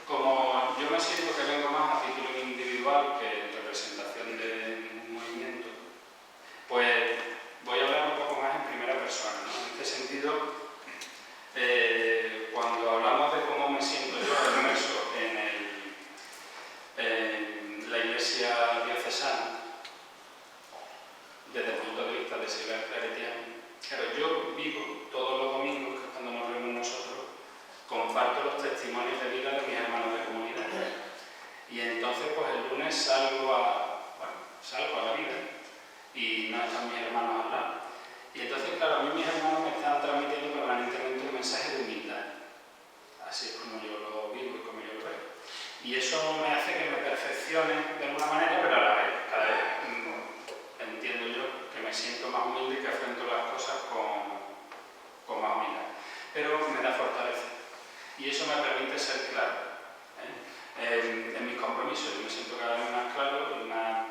Como yo me siento que vengo más a título individual que en representación de un movimiento, pues voy a hablar un poco más en primera persona, ¿no? En este sentido, cuando hablamos de cómo me siento yo inmerso en la Iglesia diocesana, desde el punto de vista de seglares claretianos, claro, yo vivo todos los domingos, que es cuando nos reunimos nosotros, comparto los testimonios de vida de mis hermanos de comunidad. Y entonces, pues el lunes salgo a la vida y no están mis hermanos al lado. Y entonces, claro, a mí mis hermanos me están transmitiendo permanentemente un mensaje de humildad. Así es como yo lo vivo y como yo lo veo. Y eso me hace que me perfeccione de alguna manera, pero a la vez, cada vez entiendo yo que me siento más humilde y que afronto las cosas con más humildad. Pero me da fortaleza. Y eso me permite ser claro en mis compromisos. Yo me siento cada vez más claro y más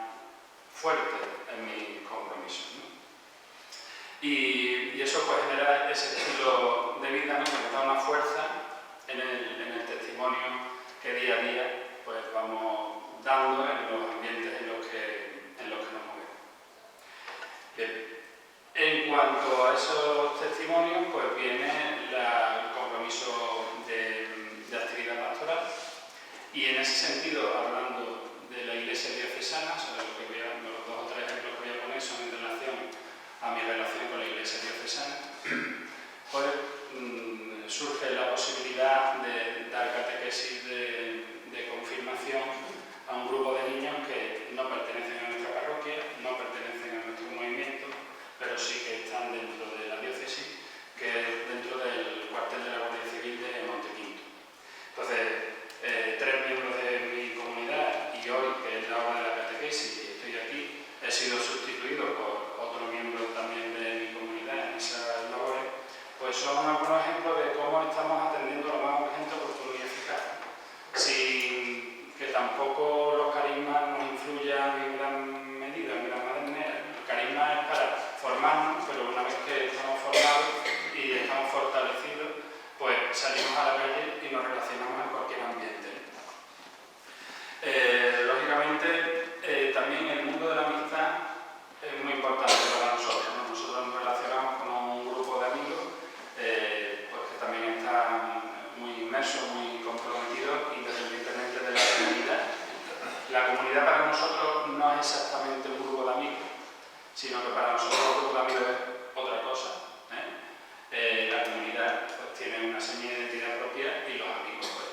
fuerte en mis compromisos, ¿no? Y eso pues genera ese estilo de vida, ¿no? Que nos da una fuerza en el testimonio que día a día pues vamos dando en los ambientes en los que nos movemos. Bien. En cuanto a esos testimonios, pues viene el compromiso de actividad pastoral. Y en ese sentido, hablando de la Iglesia diocesana, sobre lo que los 2 o 3 ejemplos que voy a poner son en relación a mi relación con la Iglesia diocesana, pues surge la posibilidad de dar catequesis de confirmación a un grupo de niños que no pertenecen a nuestra parroquia, no pertenecen a nuestro movimiento, pero sí que están dentro de la diócesis, que es dentro del cuartel de la Guardia Civil de Montequinto. Entonces, 3 miembros de mi comunidad y hoy, que es la hora de la catequesis y estoy aquí, he sido sustituido por otro miembro también de mi comunidad en esas labores, pues son algunos ejemplos de cómo estamos atendiendo lo más urgente, oportuno y eficaz, sin que tampoco los carismas nos influyan en gran medida, en gran manera. El carisma es para formarnos, pero una vez que estamos formados y estamos fortalecidos, pues salimos a la calle y nos relacionamos en cualquier ambiente. Lógicamente, también el mundo de la amistad es muy importante para nosotros, ¿no? Nosotros nos relacionamos con un grupo de amigos pues que también están muy inmersos, muy comprometidos, independientemente de la comunidad. La comunidad para nosotros no es exactamente un grupo de amigos, sino que para nosotros un grupo de amigos es otra cosa. La comunidad pues, tiene una seña de identidad propia y los amigos pues,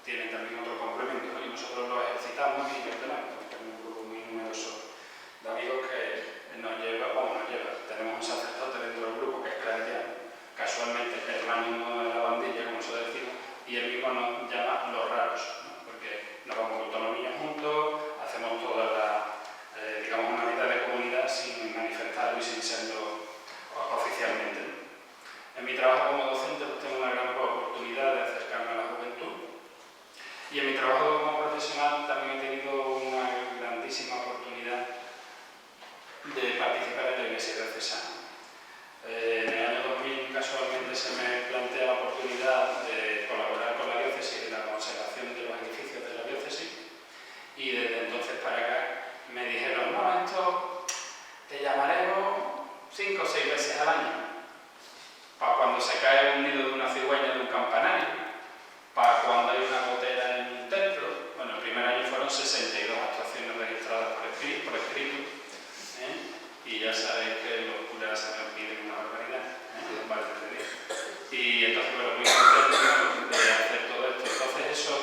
tienen también otro complemento, ¿no? Y nosotros lo ejercitamos y lo tenemos. Tenemos un grupo muy numeroso de amigos que nos lleva, tenemos un sacerdote dentro del grupo que es claretiano, casualmente hermano de la bandilla, como se decimos, y él mismo nos llama los raros, ¿no? Porque nos vamos con todos los niños juntos, hacemos toda digamos, una vida de comunidad sin manifestarlo y sin serlo oficialmente, ¿no? En mi trabajo como docente pues, tengo una gran oportunidad de acercarme a la juventud y en mi trabajo como profesional también he tenido una grandísima oportunidad de participar en la Iglesia diocesana. En el año 2000 casualmente se me plantea la oportunidad de colaborar con la diócesis en la conservación de los edificios de la diócesis y desde entonces para acá me dijeron, no, esto te llamaremos 5 o 6 veces al año, para cuando se cae un nido de una cigüeña de un campanario, para cuando hay una gotera en un templo. Bueno, el primer año fueron 62 actuaciones registradas por escrito, y ya sabéis que los curas se me piden una barbaridad, y entonces, bueno, muy contento de hacer todo esto. Entonces eso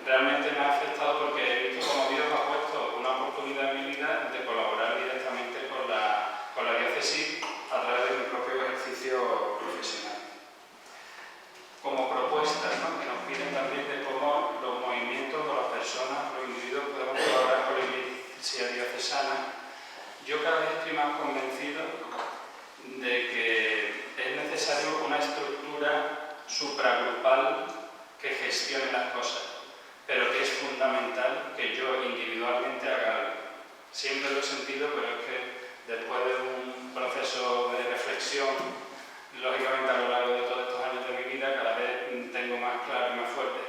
realmente me ha afectado porque he visto como Dios ha puesto una oportunidad en mi vida de colaborar directamente con la diócesis a través de mi propio ejercicio profesional. Como propuestas, ¿no? Que nos piden también de cómo los movimientos o las personas, los individuos podemos colaborar con la Iglesia diocesana. Yo cada vez estoy más convencido de que es necesario una estructura supragrupal que gestione las cosas, pero que es fundamental que yo individualmente haga algo. Siempre lo he sentido, pero es que después de un proceso de reflexión, lógicamente a lo largo de todos estos años de mi vida, cada vez tengo más claro y más fuerte.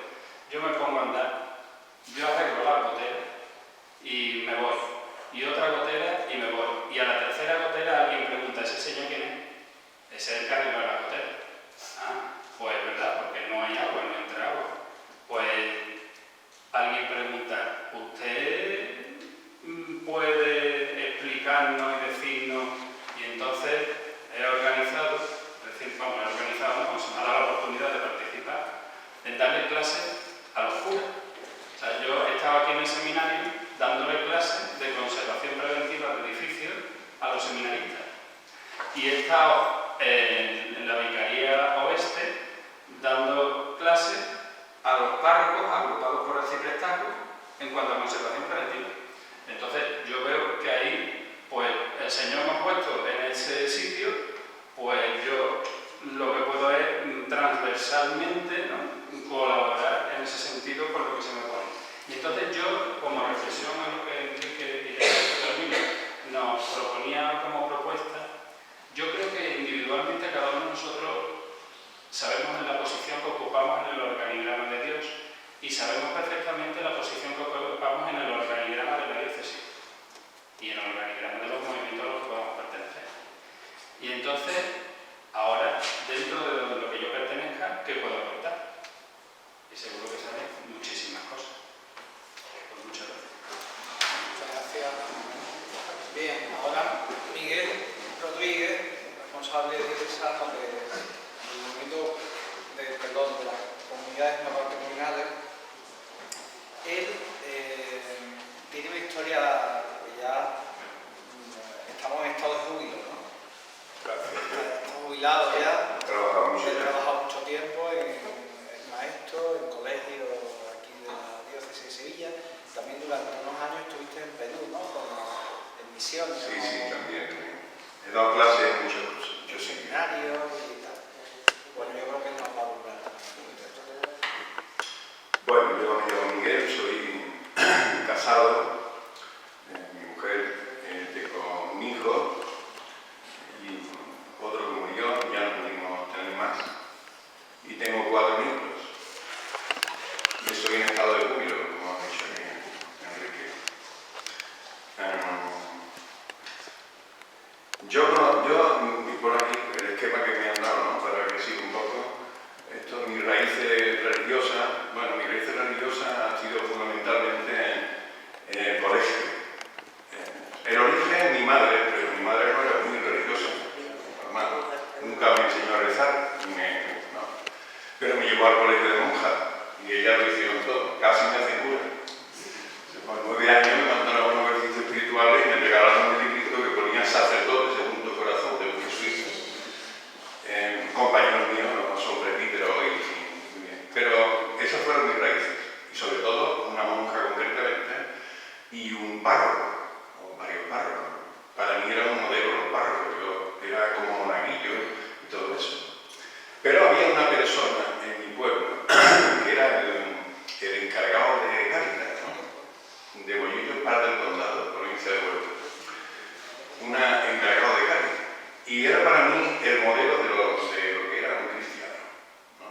Yo me pongo a andar, yo arreglo la gotera y me voy, y otra gotera y me voy, y a la tercera gotera alguien pregunta, ¿ese señor quién es? Ese es el que arregla la gotera. Ah, pues verdad, porque no hay agua, no entra agua. Pues alguien pregunta, ¿usted puede explicarnos y decirnos? Y entonces he organizado, se me ha dado la oportunidad de participar en darle clases a los curas. O sea, yo he estado aquí en el seminario dándole clases de conservación preventiva de edificios a los seminaristas. Y he estado en la Vicaría Oeste dando clases a los párrocos agrupados por arciprestazgos en cuanto a conservación preventiva. Entonces yo veo que ahí, pues el Señor me ha puesto en ese sitio, pues yo lo que puedo es transversalmente, ¿no? Colaborar en ese sentido con lo que se me pone. Y entonces yo, como reflexión a lo que Enrique y nos proponía como propuesta, yo creo que individualmente cada uno de nosotros sabemos en la posición que ocupamos en el organigrama de Dios y sabemos perfectamente la posición que ocupamos en el organigrama de la diócesis y en el organigrama de los movimientos a los que podamos pertenecer. Y entonces, ahora, dentro de lo que yo pertenezca, ¿qué puedo aportar? Y seguro que salen muchísimas cosas. Pues muchas gracias. Muchas gracias. Bien, ahora Miguel Rodríguez, responsable de del movimiento de las comunidades no patrimoniales. Él tiene una historia, que ya estamos en estado de júbilo, ¿no? Está jubilado ya. He trabajado mucho He tiempo. trabajado mucho tiempo en maestro, en colegio aquí de la diócesis de Sevilla. También durante unos años estuviste en Perú, ¿no? En misiones. Sí, ¿no? sí, también. He dado clases en muchos sitios. Seminarios y tal. Bueno, yo creo que nos va a hablar. Bueno, yo me llamo Miguel, soy casado. Mi mujer, tengo un hijo y otro que murió, ya no pudimos tener más. Y tengo 4 nietos. Y estoy en estado de júbilo, como ha dicho Enrique. Yo, por aquí, el esquema que me han dado, ¿no? Para que siga un poco, esto, mi raíz religiosa, bueno, mi raíz religiosa ha sido fundamentalmente en el colegio. El origen, mi madre, pero mi madre no era muy religiosa, normal, nunca me enseñó a rezar, no. Pero me llevó al colegio de monjas y ella lo hicieron todo, casi me hace cura. Con 9 años me mandaron a unos ejercicios espirituales y me regalaron un librito que ponía sacerdote segundo corazón de un jesuita. Compañeros míos no son presbíteros hoy, muy bien. Pero esas fueron mis raíces. Y sobre todo una monja concretamente y un párroco, o varios párrocos. Para mí era un modelo los párrocos, yo era como monaguillo y todo eso. Pero había una persona en mi pueblo que era el encargado de Cáritas, ¿no? De Bollillos, Par del Condado, provincia de Huelva. Una encargado de Cáritas. Y era para mí el modelo de lo que era un cristiano, ¿no?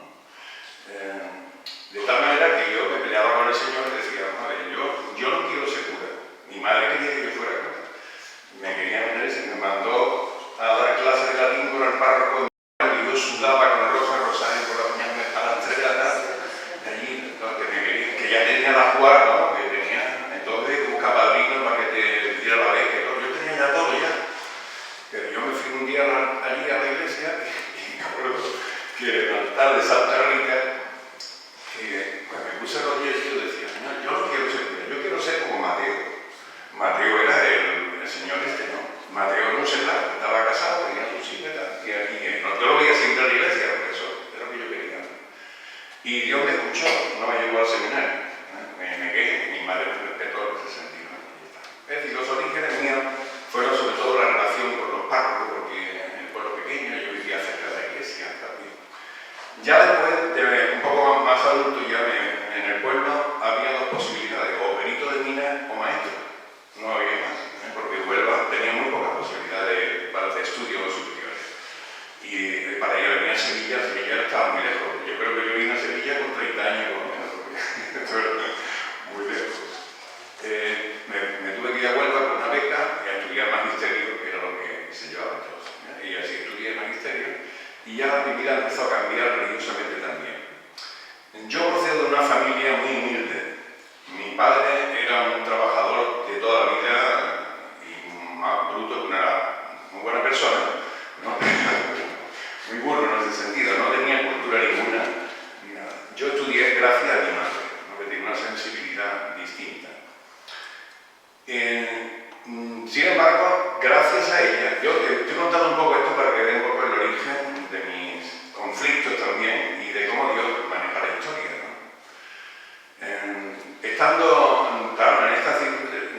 De tal manera que yo me peleaba con el Señor y decía, madre, yo no quiero ser cura. Mi madre quería que yo fuera cura. Me quería meter y me mandó a dar clases de latín con el párroco y yo sudaba con el rosario por la mañana a las 3 de la tarde. Allí, que ya tenía la jugar, ¿no? Que tenía, entonces busca padrinos para que te diera la beca. Yo tenía ya todo ya. Pero yo me fui un día allí a la iglesia y me acuerdo que en el altar de Santa Rita, que pues, me puse rodillas y yo decía, Señor, yo no quiero ser cura, yo quiero ser como Mateo. Mateo era el señor este, ¿no? Mateo no sé nada, estaba casado, tenía sus hijos y tal. Yo lo veía siempre en la iglesia, porque eso era lo que yo quería. Y Dios me escuchó, no me llevó al seminario. Me quedé, mi madre me respetó en ese sentido. Es decir, los orígenes míos fueron sobre todo la relación con los párrocos, porque en el pueblo pequeño yo vivía cerca de la iglesia también. Ya después, un poco más adulto, ya en el pueblo había 2 posibilidades, o perito de mina o maestro. No había más, porque Huelva tenía muy pocas posibilidades para hacer estudios superiores. Y para ir a venir a Sevilla estaba muy lejos. Yo creo que yo vine a Sevilla con 30 años o menos, porque esto era muy lejos. Me tuve que ir a Huelva con una beca y a estudiar magisterio, que era lo que se llevaba entonces. Y así estudié magisterio y ya mi vida empezó a cambiar religiosamente también. Yo procedo de una familia muy humilde. Mi padre era un trabajador de toda la vida y más bruto que una muy buena persona, ¿no? Muy burro en ese sentido, no tenía cultura ninguna ni nada. Yo estudié gracias a mi madre, ¿no? Que tiene una sensibilidad distinta. Sin embargo, gracias a ella, yo estoy contando un poco esto para que vean un poco el origen de mis conflictos también y de cómo Dios maneja la historia, ¿no? Estando, claro, en esta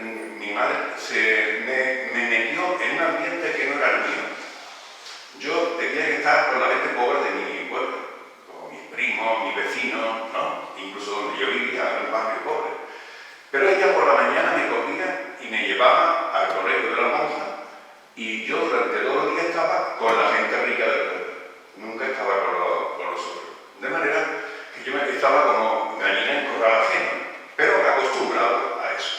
mi madre me metió en un ambiente que no era el mío. Yo tenía que estar con la gente pobre de mi pueblo, con mis primos, mis vecinos, ¿no? Incluso donde yo vivía, en un barrio pobre. Pero ella por la mañana me cogía y me llevaba al colegio de la monja y yo durante todo el día estaba con la gente rica del pueblo. Nunca estaba con los otros. De manera que yo estaba como gallina en corral ajeno, pero acostumbrado a eso.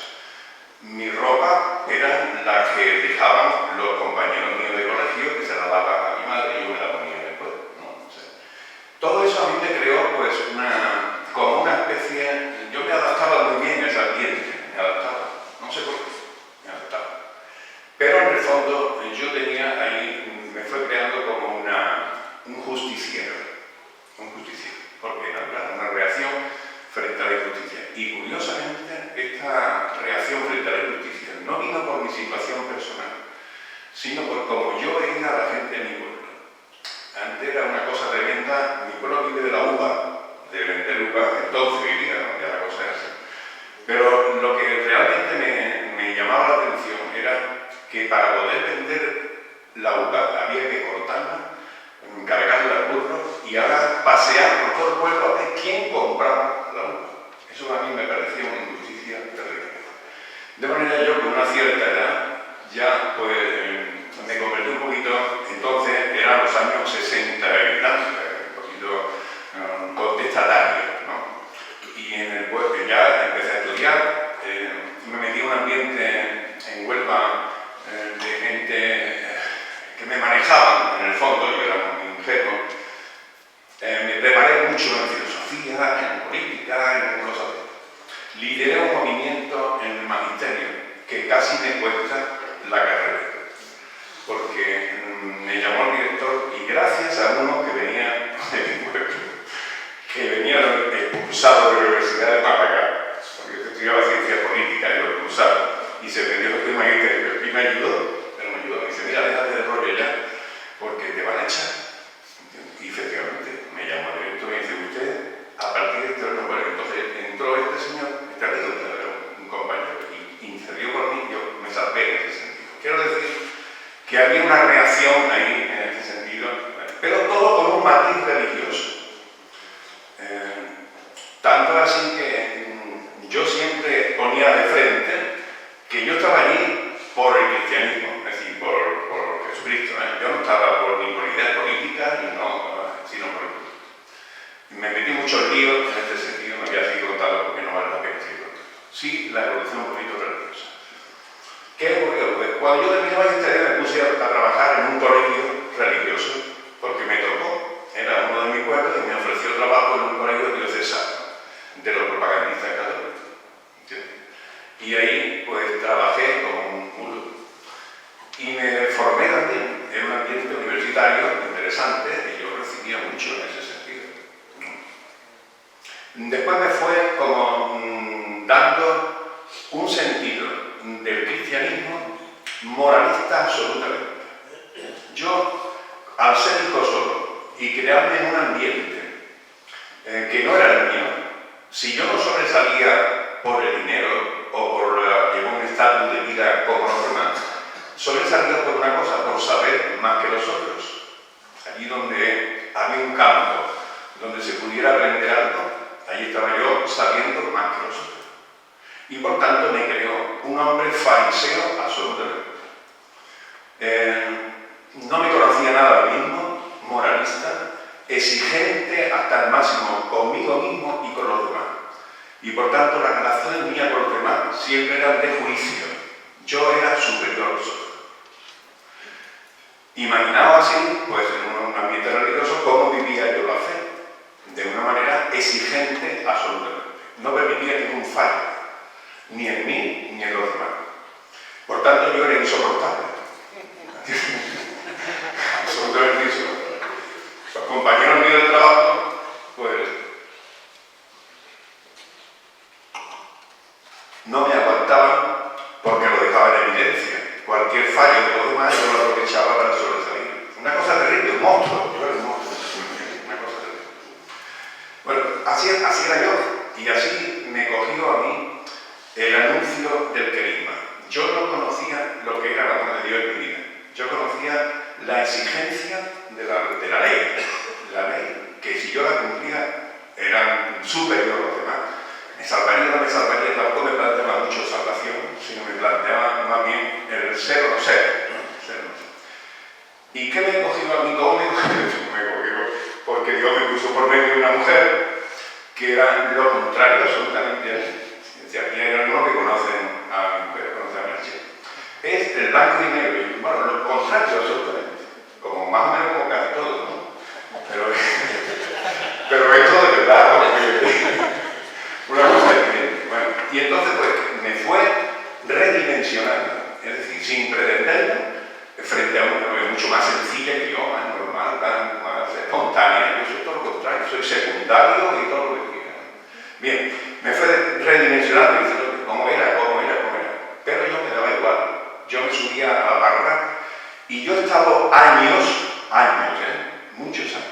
Mi ropa era la que dejaban los compañeros míos de colegio, que se la daba a mi Huelva, entonces vivía, ¿no? Ya la cosa era así. Pero lo que realmente me llamaba la atención era que para poder vender la uva había que cortarla, cargarla al burro y ahora pasear por todo el pueblo a ver quién compraba la uva. Eso a mí me parecía una injusticia terrible. De manera yo con una cierta edad ya pues me convertí un poquito, entonces eran los años 60 y tantos, un poquito contestatario, ¿no? Y en el pueblo ya empecé a estudiar, me metí en un ambiente en Huelva de gente que me manejaban en el fondo, yo era muy ingenuo. Me preparé mucho en filosofía, en política, en cosas de esto. Lideré un movimiento en el magisterio que casi me cuesta la carrera, porque me llamó el director y gracias a uno que venía de mi pueblo, que venía expulsado de la Universidad de Málaga, porque yo estudiaba ciencia política y lo expulsaron, y se vendió el magisterio y me ayudó, me dice, mira, déjate de rollo ya, porque te van a echar. Y efectivamente me llamó el director y me dice, usted, a partir de este orden, bueno, entonces entró este señor, este amigo, que era un compañero, y intercedió por mí, yo me salvé en ese sentido. Quiero decir que había una reacción ahí en este sentido, pero todo con un matiz religioso. Tanto así que yo siempre ponía de frente que yo estaba allí por el cristianismo, es decir, por Jesucristo. Yo no estaba ni por ideas políticas, sino por Cristo. Me metí muchos líos en este sentido, me voy a seguir contando porque no vale la pena seguir contando. Sí, la evolución un poquito religiosa. ¿Qué ocurrió? Pues cuando yo terminé magisterio me puse a trabajar en un colegio religioso, porque me tocó, era uno de mis pueblos y me ofreció trabajo en un colegio diocesano de los propagandistas católicos. ¿Entiendes? Y ahí pues trabajé como un mulo. Y me formé también en un ambiente universitario interesante y yo recibía mucho en ese sentido. Después me fue como dando un sentido del cristianismo moralista absolutamente. Yo, al ser hijo solo y crearme en un ambiente que no era el mío, si yo no sobresalía por el dinero o por un estatus de vida como los demás, sobresalía por una cosa, por saber más que los otros. Allí donde había un campo donde se pudiera aprender algo, allí estaba yo sabiendo más que los otros. Y por tanto me creó un hombre fariseo absolutamente. No me conocía nada a mí mismo, moralista, exigente hasta el máximo conmigo mismo y con los demás. Y por tanto las relaciones mías con los demás siempre eran de juicio. Yo era superior a los otros. Imaginado así, pues en un ambiente religioso, cómo vivía yo la fe. De una manera exigente absolutamente. No permitía ningún fallo, ni en mí ni en los demás. Por tanto, yo era insoportable. Absolutamente insoportable. Los compañeros míos de trabajo, pues, no me aguantaban porque lo dejaba en evidencia. Cualquier fallo de los demás yo lo aprovechaba para sobresalir. Una cosa terrible, un monstruo. Yo era un monstruo. Una cosa terrible. Bueno, así era yo. Y así me cogió a mí el anuncio del querigma. Yo no conocía lo que era la mano de Dios en mi vida. Yo conocía la exigencia de la ley. La ley, que si yo la cumplía, era superior a los demás. Me salvaría o no me salvaría, tampoco me planteaba mucho salvación, sino me planteaba más bien el ser o no ser. ¿Y qué me cogió a mí? ¿Cómo me cogió? Porque Dios me puso por medio de una mujer que era lo contrario absolutamente a él. Si aquí hay algunos que conocen a mi mujer, conocen a Merche. Es el blanco y negro, y bueno, lo contrario absolutamente. Como más o menos como casi todo, ¿no? Pero esto de verdad, ¿no? Una cosa evidente. Bueno, y entonces pues me fue redimensionando, es decir, sin pretenderlo, frente a una mucho más sencilla que yo, más normal, más espontánea. Yo soy todo lo contrario, soy secundario y todo lo que quiera. Bien, me fue redimensionando diciendo cómo era. Pero yo me daba igual. Yo me subía a la barra y yo he estado años, muchos años,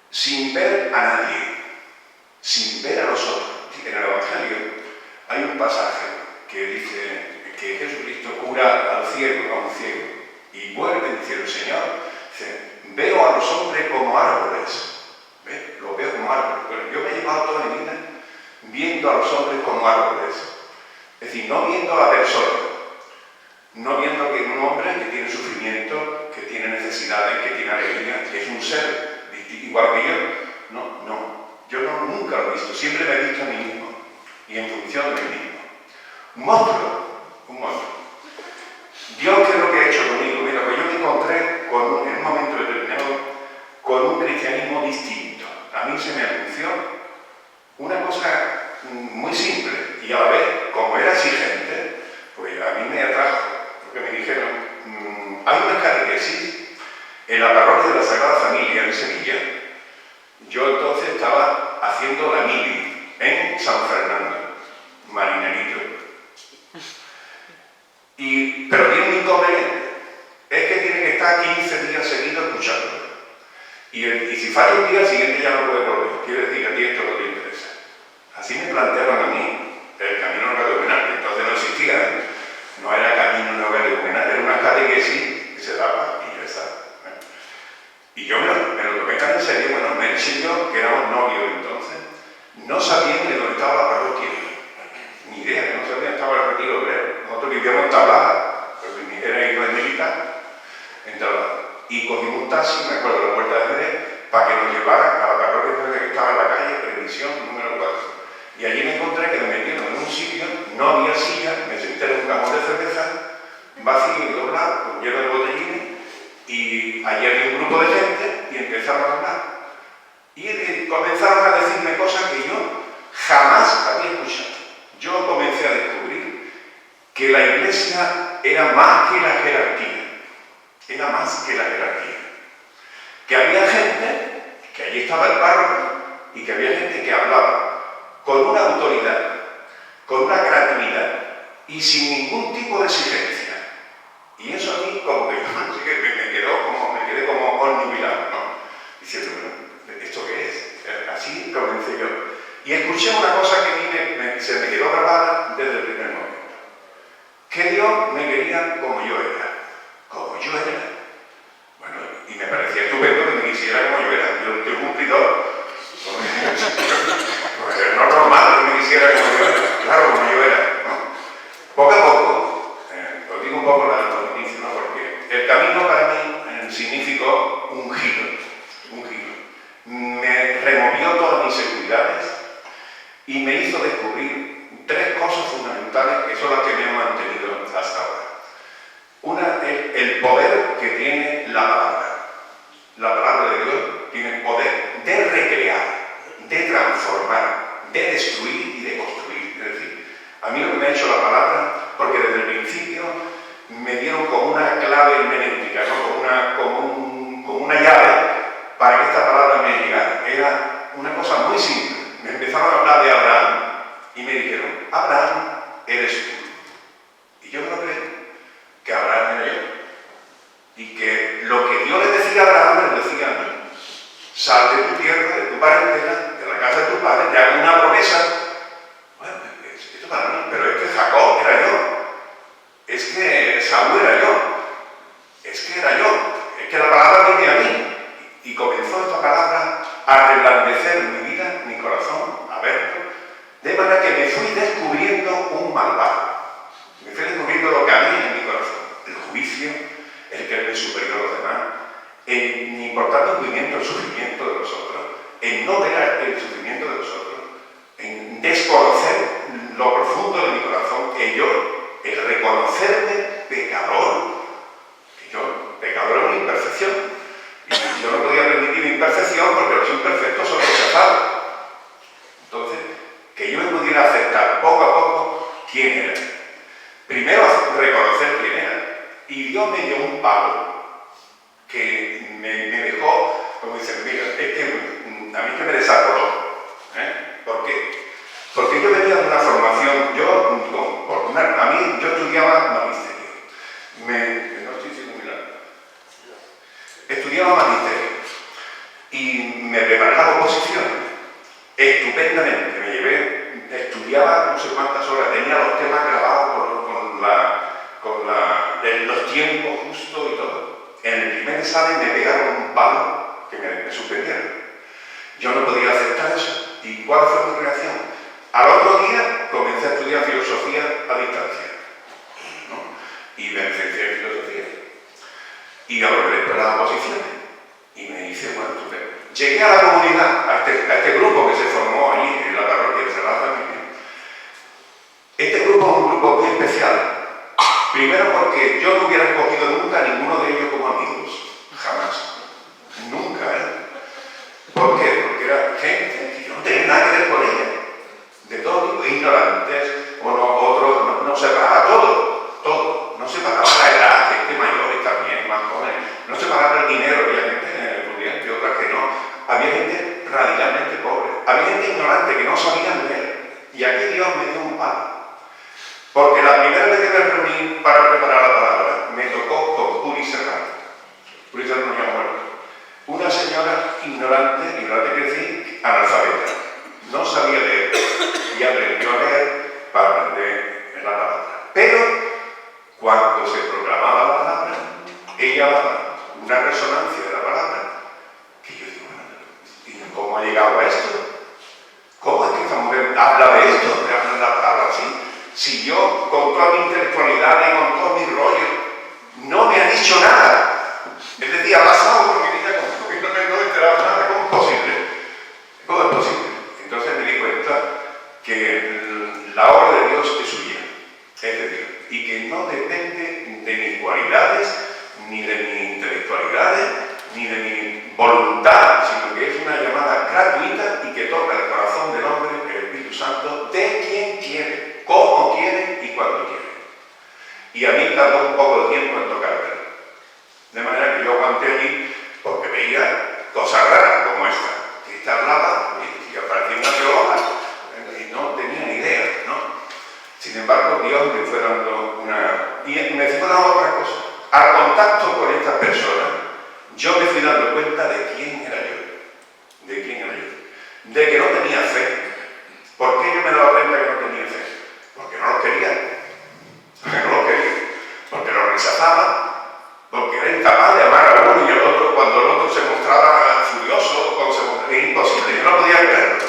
sin ver a nadie. sin ver a los otros. En el Evangelio hay un pasaje que dice que Jesucristo cura al ciego, a un ciego, y vuelve diciendo, Señor, dice, veo a los hombres como árboles. ¿Ve? Los veo como árboles. Bueno, yo me he llevado toda mi vida viendo a los hombres como árboles. Es decir, no viendo a la persona, no viendo que un hombre que tiene sufrimiento, que tiene necesidades, que tiene alegría, que es un ser igual que yo. No. Yo nunca lo he visto. Siempre me he visto a mí mismo. Y en función de mí mismo. Un monstruo. Dios, ¿qué es lo que ha hecho conmigo? Mira, pues yo me encontré en un momento determinado con un cristianismo distinto. A mí se me anunció una cosa muy simple y a la vez, como era exigente, pues a mí me atrajo, porque me dijeron, hay una catequesis en la parroquia de la Sagrada Familia en Sevilla. Yo entonces estaba haciendo la mili en San Fernando, Marinerito. Pero tiene un inconveniente, es que tiene que estar 15 días seguidos escuchándolo. Y si falla un día, el siguiente ya no puede volver. Quiere decir que a ti esto no te interesa. Así me plantearon a mí el camino neocatecumenal, entonces no existía, ¿eh? No era camino neocatecumenal, era una catequesis que se daba y ya está. Y yo me lo tomé tan en serio, bueno, Merche y yo, que éramos novios entonces, no sabían de dónde estaba la parroquia. Ni idea, que no sabían dónde estaba el retiro obrero. Nosotros vivíamos en Tablada, porque era hijo de militar, en Tablada. Y cogimos un taxi, me acuerdo, de la Puerta de Jerez, para que nos llevaran a la parroquia que estaba en la calle Previsión número 4. Y allí me encontré que me metieron en un sitio, no había silla, me senté en un cajón de cerveza, vacío y doblado, lleno de botellines, y allí había un grupo de gente y empezaron a hablar. Y comenzaron a decirme cosas que yo jamás había escuchado. Yo comencé a descubrir que la Iglesia era más que la jerarquía. Era más que la jerarquía. Que había gente, que allí estaba el párroco, y que había gente que hablaba con una autoridad, con una gratuidad y sin ningún tipo de exigencia. Y eso a mí como que me quedé como hornipilado, ¿no? Diciendo, bueno, ¿esto qué es? Así comencé yo. Y escuché una cosa que a mí se me quedó grabada desde el primer momento. Que Dios me quería como yo era. Como yo era. Bueno, y me parecía estupendo que me quisiera como yo era. Yo estoy cumplidor. Pues no es normal que me quisiera como yo era. Claro, como yo era, ¿no? Poco a poco, os digo un poco los inicios, ¿no? Porque el camino para mí significó un giro. Me removió todas mis seguridades y me hizo descubrir tres cosas fundamentales que son las que me han mantenido hasta ahora. Una es el poder que tiene la palabra. La palabra de Dios tiene el poder de recrear, de transformar, de destruir y de construir. Es decir, a mí lo que me ha hecho la palabra, porque desde el principio me dieron como una clave hermenéutica, ¿no? como una llave para que esta palabra me llegara. Era una cosa muy simple. Me empezaron a hablar de Abraham y me dijeron, Abraham eres tú. Y yo me lo creí, que Abraham era yo. Y que lo que Dios le decía a Abraham, me lo decía a mí. Sal de tu tierra, de tu parentela, de la casa de tu padre, te hago una promesa. Bueno, esto para mí, pero es que Jacob era yo. Es que Saúl era yo. Es que era yo. Es que la palabra viene a mí. Y comenzó esta palabra a reblandecer mi vida, mi corazón, a verlo, de manera que me fui descubriendo un malvado. Me fui descubriendo lo que había en mi corazón. El juicio, el querer superior a los demás, en importante incluimiento el sufrimiento de los otros, en no ver el sufrimiento de los otros, en desconocer lo profundo de mi corazón, el reconocerme pecador, pecador es una imperfección. Y yo no podía permitir mi imperfección porque los imperfectos son rechazados. Entonces, que yo me pudiera aceptar poco a poco quién era. Primero, reconocer quién era. Y Dios me dio un palo que me dejó, como dicen, mira, es que a mí que me desarrolló. ¿Por qué? Porque yo venía de una formación, a mí yo estudiaba magisterio. No estoy diciendo muy largo. Estudiaba magisterio y me preparé las oposiciones estupendamente. Estudiaba no sé cuántas horas, tenía los temas grabados con los tiempos justos y todo. En el primer examen me pegaron un palo que me suspendieron. Yo no podía aceptar eso. ¿Y cuál fue mi reacción? Al otro día comencé a estudiar filosofía a distancia, ¿no? Y me licencié en filosofía. Y aproveché para las oposiciones. Y me hice, bueno, estupendo. Llegué a la comunidad, a este grupo que se formó allí en la parroquia de Serrata. Este grupo es un grupo muy especial. Primero porque yo no hubiera escogido nunca a ninguno de ellos como amigos. Jamás. Nunca, ¿Por qué? Porque era gente que yo no tenía nada que ver con ella. De todo tipo, ignorantes, otros, no separaba todo. No separaba la edad, gente mayores también, más jóvenes. No separaba el dinero, había gente pudiente, otras que no. Había gente radicalmente pobre. Había gente ignorante que no sabía leer. Y aquí Dios me dio un palo. Porque la primera vez que me reuní para preparar la palabra, me tocó con Puri Serrano. Puri Serrano ya muerto. Una señora ignorante quiere decir analfabeta. No sabía leer y aprendió a leer para aprender en la palabra. Pero cuando se proclamaba la palabra, ella daba una resonancia de la palabra que yo digo, ¿y cómo ha llegado a esto? ¿Cómo es que esta mujer habla de esto? ¿De hablar la palabra así? Si yo, con toda mi intelectualidad y con todo mi rollo, no me ha dicho nada. Es decir, ha pasado por mi vida como que no me he enterado nada. ¿Cómo es posible? ¿Cómo es posible? Entonces me di cuenta que la obra de Dios es suya, es de Dios, y que no depende de mis cualidades, ni de mis intelectualidades, ni de mi voluntad, sino que es una llamada gratuita y que toca el corazón del hombre, el Espíritu Santo, de quien quiere, cómo quiere y cuando quiere. Y a mí tardó un poco de tiempo en tocarme. De manera que yo aguanté allí porque veía cosas raras como esta. Que esta hablaba y aparecía una teóloga y no tenía ni idea, ¿no? Sin embargo, Dios me fue dando y me fue dando otra cosa. Al contacto con estas personas, yo me fui dando cuenta de quién era yo. De quién era yo. De que no tenía fe. ¿Por qué yo me daba cuenta que no tenía fe? Porque no lo quería. Porque lo rechazaba. Porque era incapaz de amar a uno y al otro cuando el otro se mostraba furioso, es imposible, yo no podía creerlo.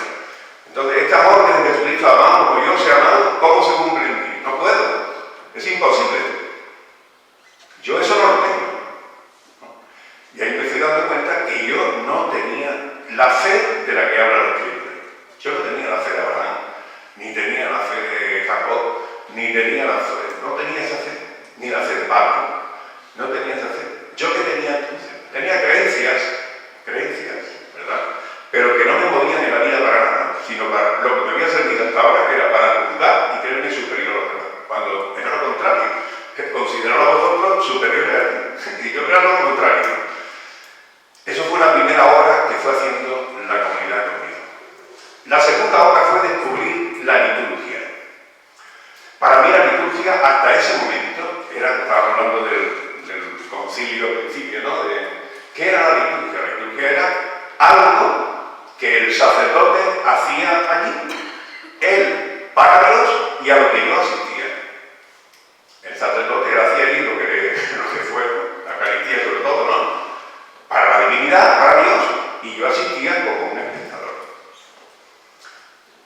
Entonces, este amor que de Jesucristo amado, como yo sé amado, ¿cómo se cumple en mí? No puedo, es imposible. Yo eso no lo tengo. Y ahí me fui dando cuenta que yo no tenía la fe de la que habla la Escritura. Yo no tenía la fe de Abraham, ni tenía la fe de Jacob, ni tenía la fe, no tenía esa fe, ni la fe de Pablo. No tenía esa fe. Yo que tenía creencias, ¿verdad? Pero que no me movían en la vida para nada, sino para lo que me había servido hasta ahora, que era para juzgar y creerme superior a los demás. Cuando era lo contrario, que consideraba a vosotros superiores a ti. Y yo era lo contrario. Eso fue la primera obra que fue haciendo la comunidad conmigo. La segunda obra fue descubrir la liturgia. Para mí la liturgia, hasta ese momento, estaba hablando del concilio al principio, ¿no? ¿Qué era la liturgia? La liturgia era algo que el sacerdote hacía allí, él para Dios y a lo que yo asistía. El sacerdote hacía allí lo que fue la Eucaristía sobre todo, ¿no? Para la divinidad, para Dios, y yo asistía como un espectador.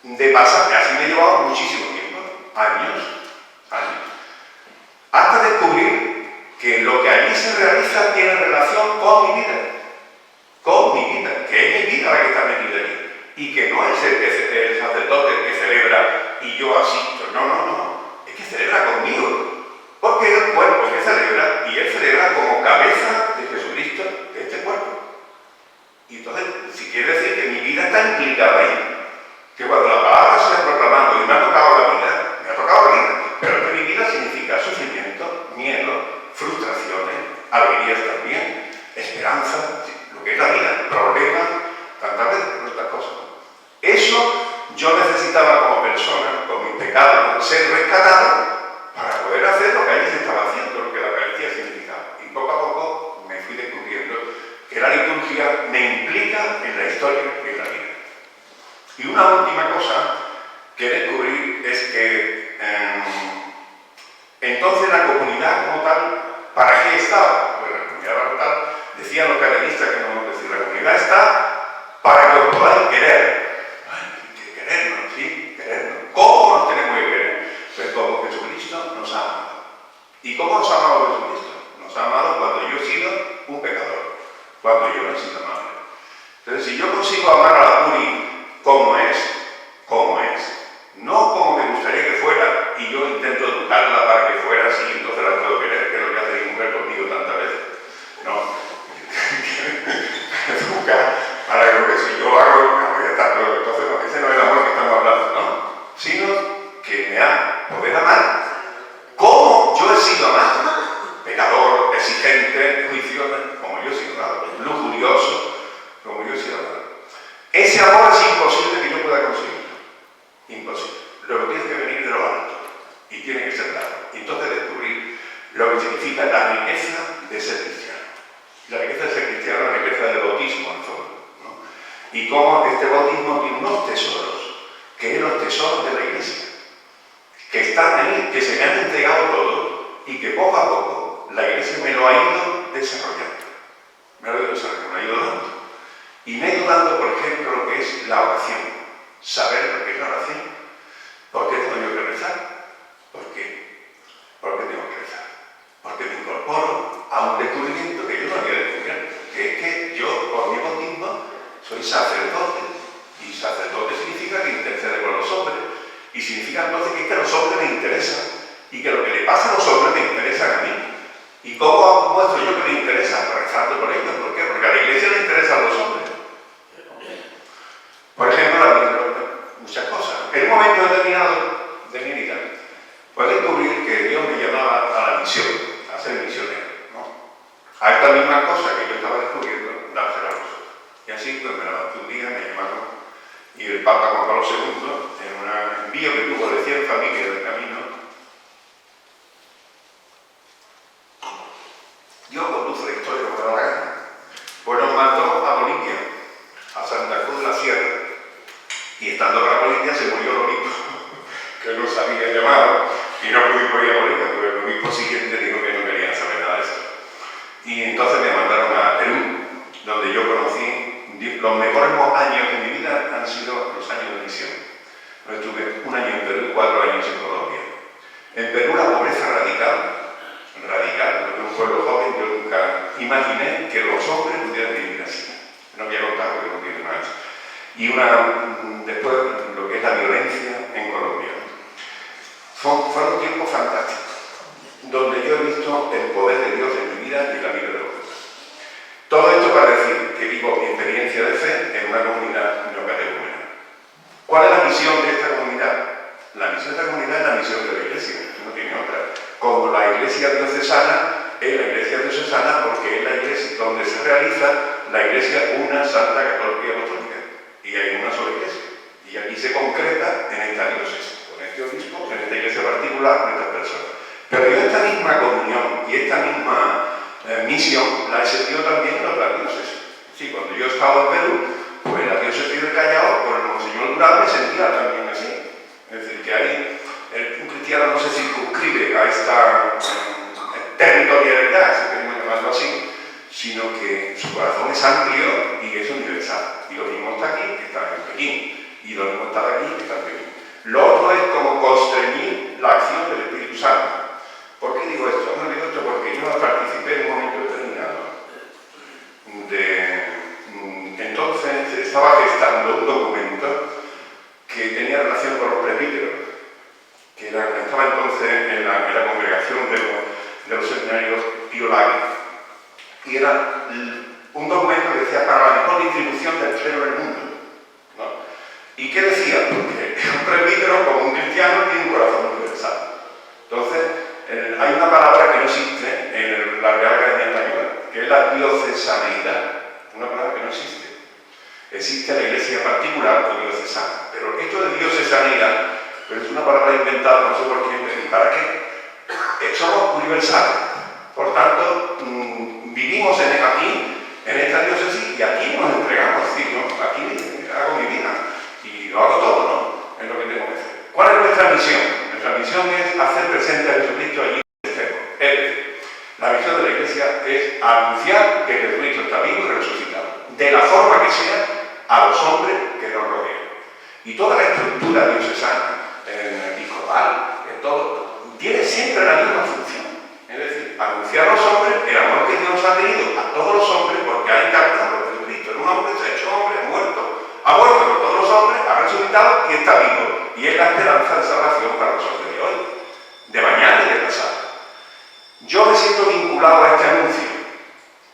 De pasar, así me llevaba muchísimo tiempo, años, hasta descubrir que lo que allí se realiza tiene relación con mi vida, que es mi vida la que está metida allí, y que no es el sacerdote que celebra y yo asisto, no, es que celebra conmigo, porque es el cuerpo que celebra y él celebra como cabeza de Jesucristo de este cuerpo. Y entonces, si quiere decir que mi vida está implicada ahí, que cuando la palabra se ha proclamado y me ha tocado la vida, pero es que mi vida significa sufrimiento, miedo, frustraciones, alegrías también, esperanza, lo que es la vida, problemas, tantas veces, tantas cosas. Eso yo necesitaba como persona, con mis pecados, ser rescatado para poder hacer lo que allí se estaba haciendo, lo que la Eucaristía significaba. Y poco a poco me fui descubriendo que la liturgia me implica en la historia y en la vida. Y una última cosa que descubrí es que entonces la comunidad como tal, ¿para qué estaba? Pues la comunidad como tal, decían los catequistas que no decir, la comunidad está para que os podáis querer. Ay, que querernos, sí, querernos. ¿Cómo nos tenemos que querer? Pues como Jesucristo nos ha amado. ¿Y cómo nos ha amado Jesucristo? Nos ha amado cuando yo he sido un pecador, cuando yo no he sido amable. Entonces, si yo consigo amar a la Puri como es, no como me gustaría que fuera, y yo intento educarla para que fuera así, entonces la puedo querer, que es lo que hace mi mujer conmigo tantas veces. No. Educar para que lo que si yo hago, ya está, pero entonces no, ese no es el amor que estamos hablando, ¿no? Sino que me ha poder amar como yo he sido amado, pecador, exigente, juicioso, como yo he sido amado, lujurioso, como yo he sido amado. Ese amor es imposible que yo pueda conseguir. Imposible. Luego tiene que venir de lo alto y tiene que ser dado. Y entonces descubrir lo que significa la riqueza de ser cristiano. La riqueza de ser cristiano es la riqueza del bautismo, en el fondo, ¿no? Y cómo este bautismo tiene unos tesoros, que es los tesoros de la Iglesia, que están ahí, que se me han entregado todos y que poco a poco la Iglesia me lo ha ido desarrollando. Me lo ha ido desarrollando, me ha ido dando. Y me ha ido dando, por ejemplo, lo que es la oración. Saber lo que es la oración. ¿Por qué tengo yo que rezar? ¿Por qué? ¿Por qué tengo que rezar? Porque me incorporo a un descubrimiento que yo no había descubierto, que es que yo, por mi bautismo, soy sacerdote. Y sacerdote significa que intercede con los hombres. Y significa entonces que es que los hombres me interesan. Y que lo que le pasa a los hombres me interesa a mí. ¿Y cómo muestro yo que me interesa? Pues rezando por ellos. ¿Por qué? Porque a la Iglesia le interesan los hombres. Por ejemplo, muchas cosas. En un momento determinado de mi vida, pues descubrí que Dios me llamaba a la misión, a ser misionero, ¿no? A esta misma cosa que yo estaba descubriendo, dársela a vosotros. Y así pues me levanté un día, me llamaron, y el Papa Juan Pablo II, en un envío que tuvo de 100 familias del camino, Dios conduce la historia como da la gana, pues nos mandó a Bolivia, a Santa Cruz de la Sierra. Y estando para Bolivia se murió el obispo, que nos había llamado, y no pudimos ir a Bolivia, porque el obispo siguiente dijo que no quería saber nada de esto. Y entonces me mandaron a Perú, donde yo conocí los mejores años de mi vida han sido los años de misión. Yo estuve un año en Perú, 4 años en Colombia. En Perú la pobreza radical, porque un pueblo joven, yo nunca imaginé que los hombres pudieran vivir así. No voy a contar porque no tiene más. Y después lo que es la violencia en Colombia. Fueron tiempos fantásticos, donde yo he visto el poder de Dios en mi vida y en la vida de los demás. Todo esto para decir que vivo mi experiencia de fe en una comunidad neocatecumenal. ¿Cuál es la misión de esta comunidad? La misión de esta comunidad es la misión de la Iglesia, no tiene otra. Como la Iglesia diocesana es la Iglesia diocesana porque es la Iglesia donde se realiza la Iglesia una, santa, católica y apostólica. Y hay una sola Iglesia. Y aquí se concreta en esta diócesis, con este obispo, en esta iglesia particular, con estas personas. Pero yo esta misma comunión y esta misma misión la he sentido también en otras diócesis. Sí, cuando yo estaba en Perú, pues la diócesis del Callao, por el Monseñor Durán, me sentía también así. Es decir, que ahí un cristiano no se circunscribe a esta territorialidad, si queremos llamarlo así, sino que su corazón es amplio y es universal. Y lo mismo está aquí, que está en Pekín. Y lo mismo está aquí, que está en Pekín. Lo otro es como constreñir la acción del Espíritu Santo. ¿Por qué digo esto? No digo esto porque yo participé en un momento determinado entonces estaba gestando un documento que tenía relación con los presbíteros, que estaba entonces en la congregación de los seminarios Pío Lagui. Y era un documento que decía para la mejor distribución del clero en el mundo, ¿no? ¿Y qué decía? Porque un presbítero, como un cristiano, tiene un corazón universal. Entonces, hay una palabra que no existe en la Real Academia Española, que es la diocesaneidad. Una palabra que no existe. Existe la iglesia particular o diocesana. Pero esto de diocesaneidad, pero es una palabra inventada, no sé por quién ni para qué. Somos universales. Por tanto, vivimos aquí, en esta diócesis, y aquí nos entregamos. Es decir, ¿no? Aquí hago mi vida. Y forma que sea, a los hombres que nos rodean. Y toda la estructura diocesana, episcopal, todo, tiene siempre la misma función. Es decir, anunciar a los hombres el amor que Dios ha tenido a todos los hombres porque ha encarnado a Jesucristo. En un hombre se ha hecho hombre, ha muerto por todos los hombres, ha resucitado y está vivo. Y es la esperanza de salvación para los hombres de hoy, de mañana y de pasado. Yo me siento vinculado a este anuncio.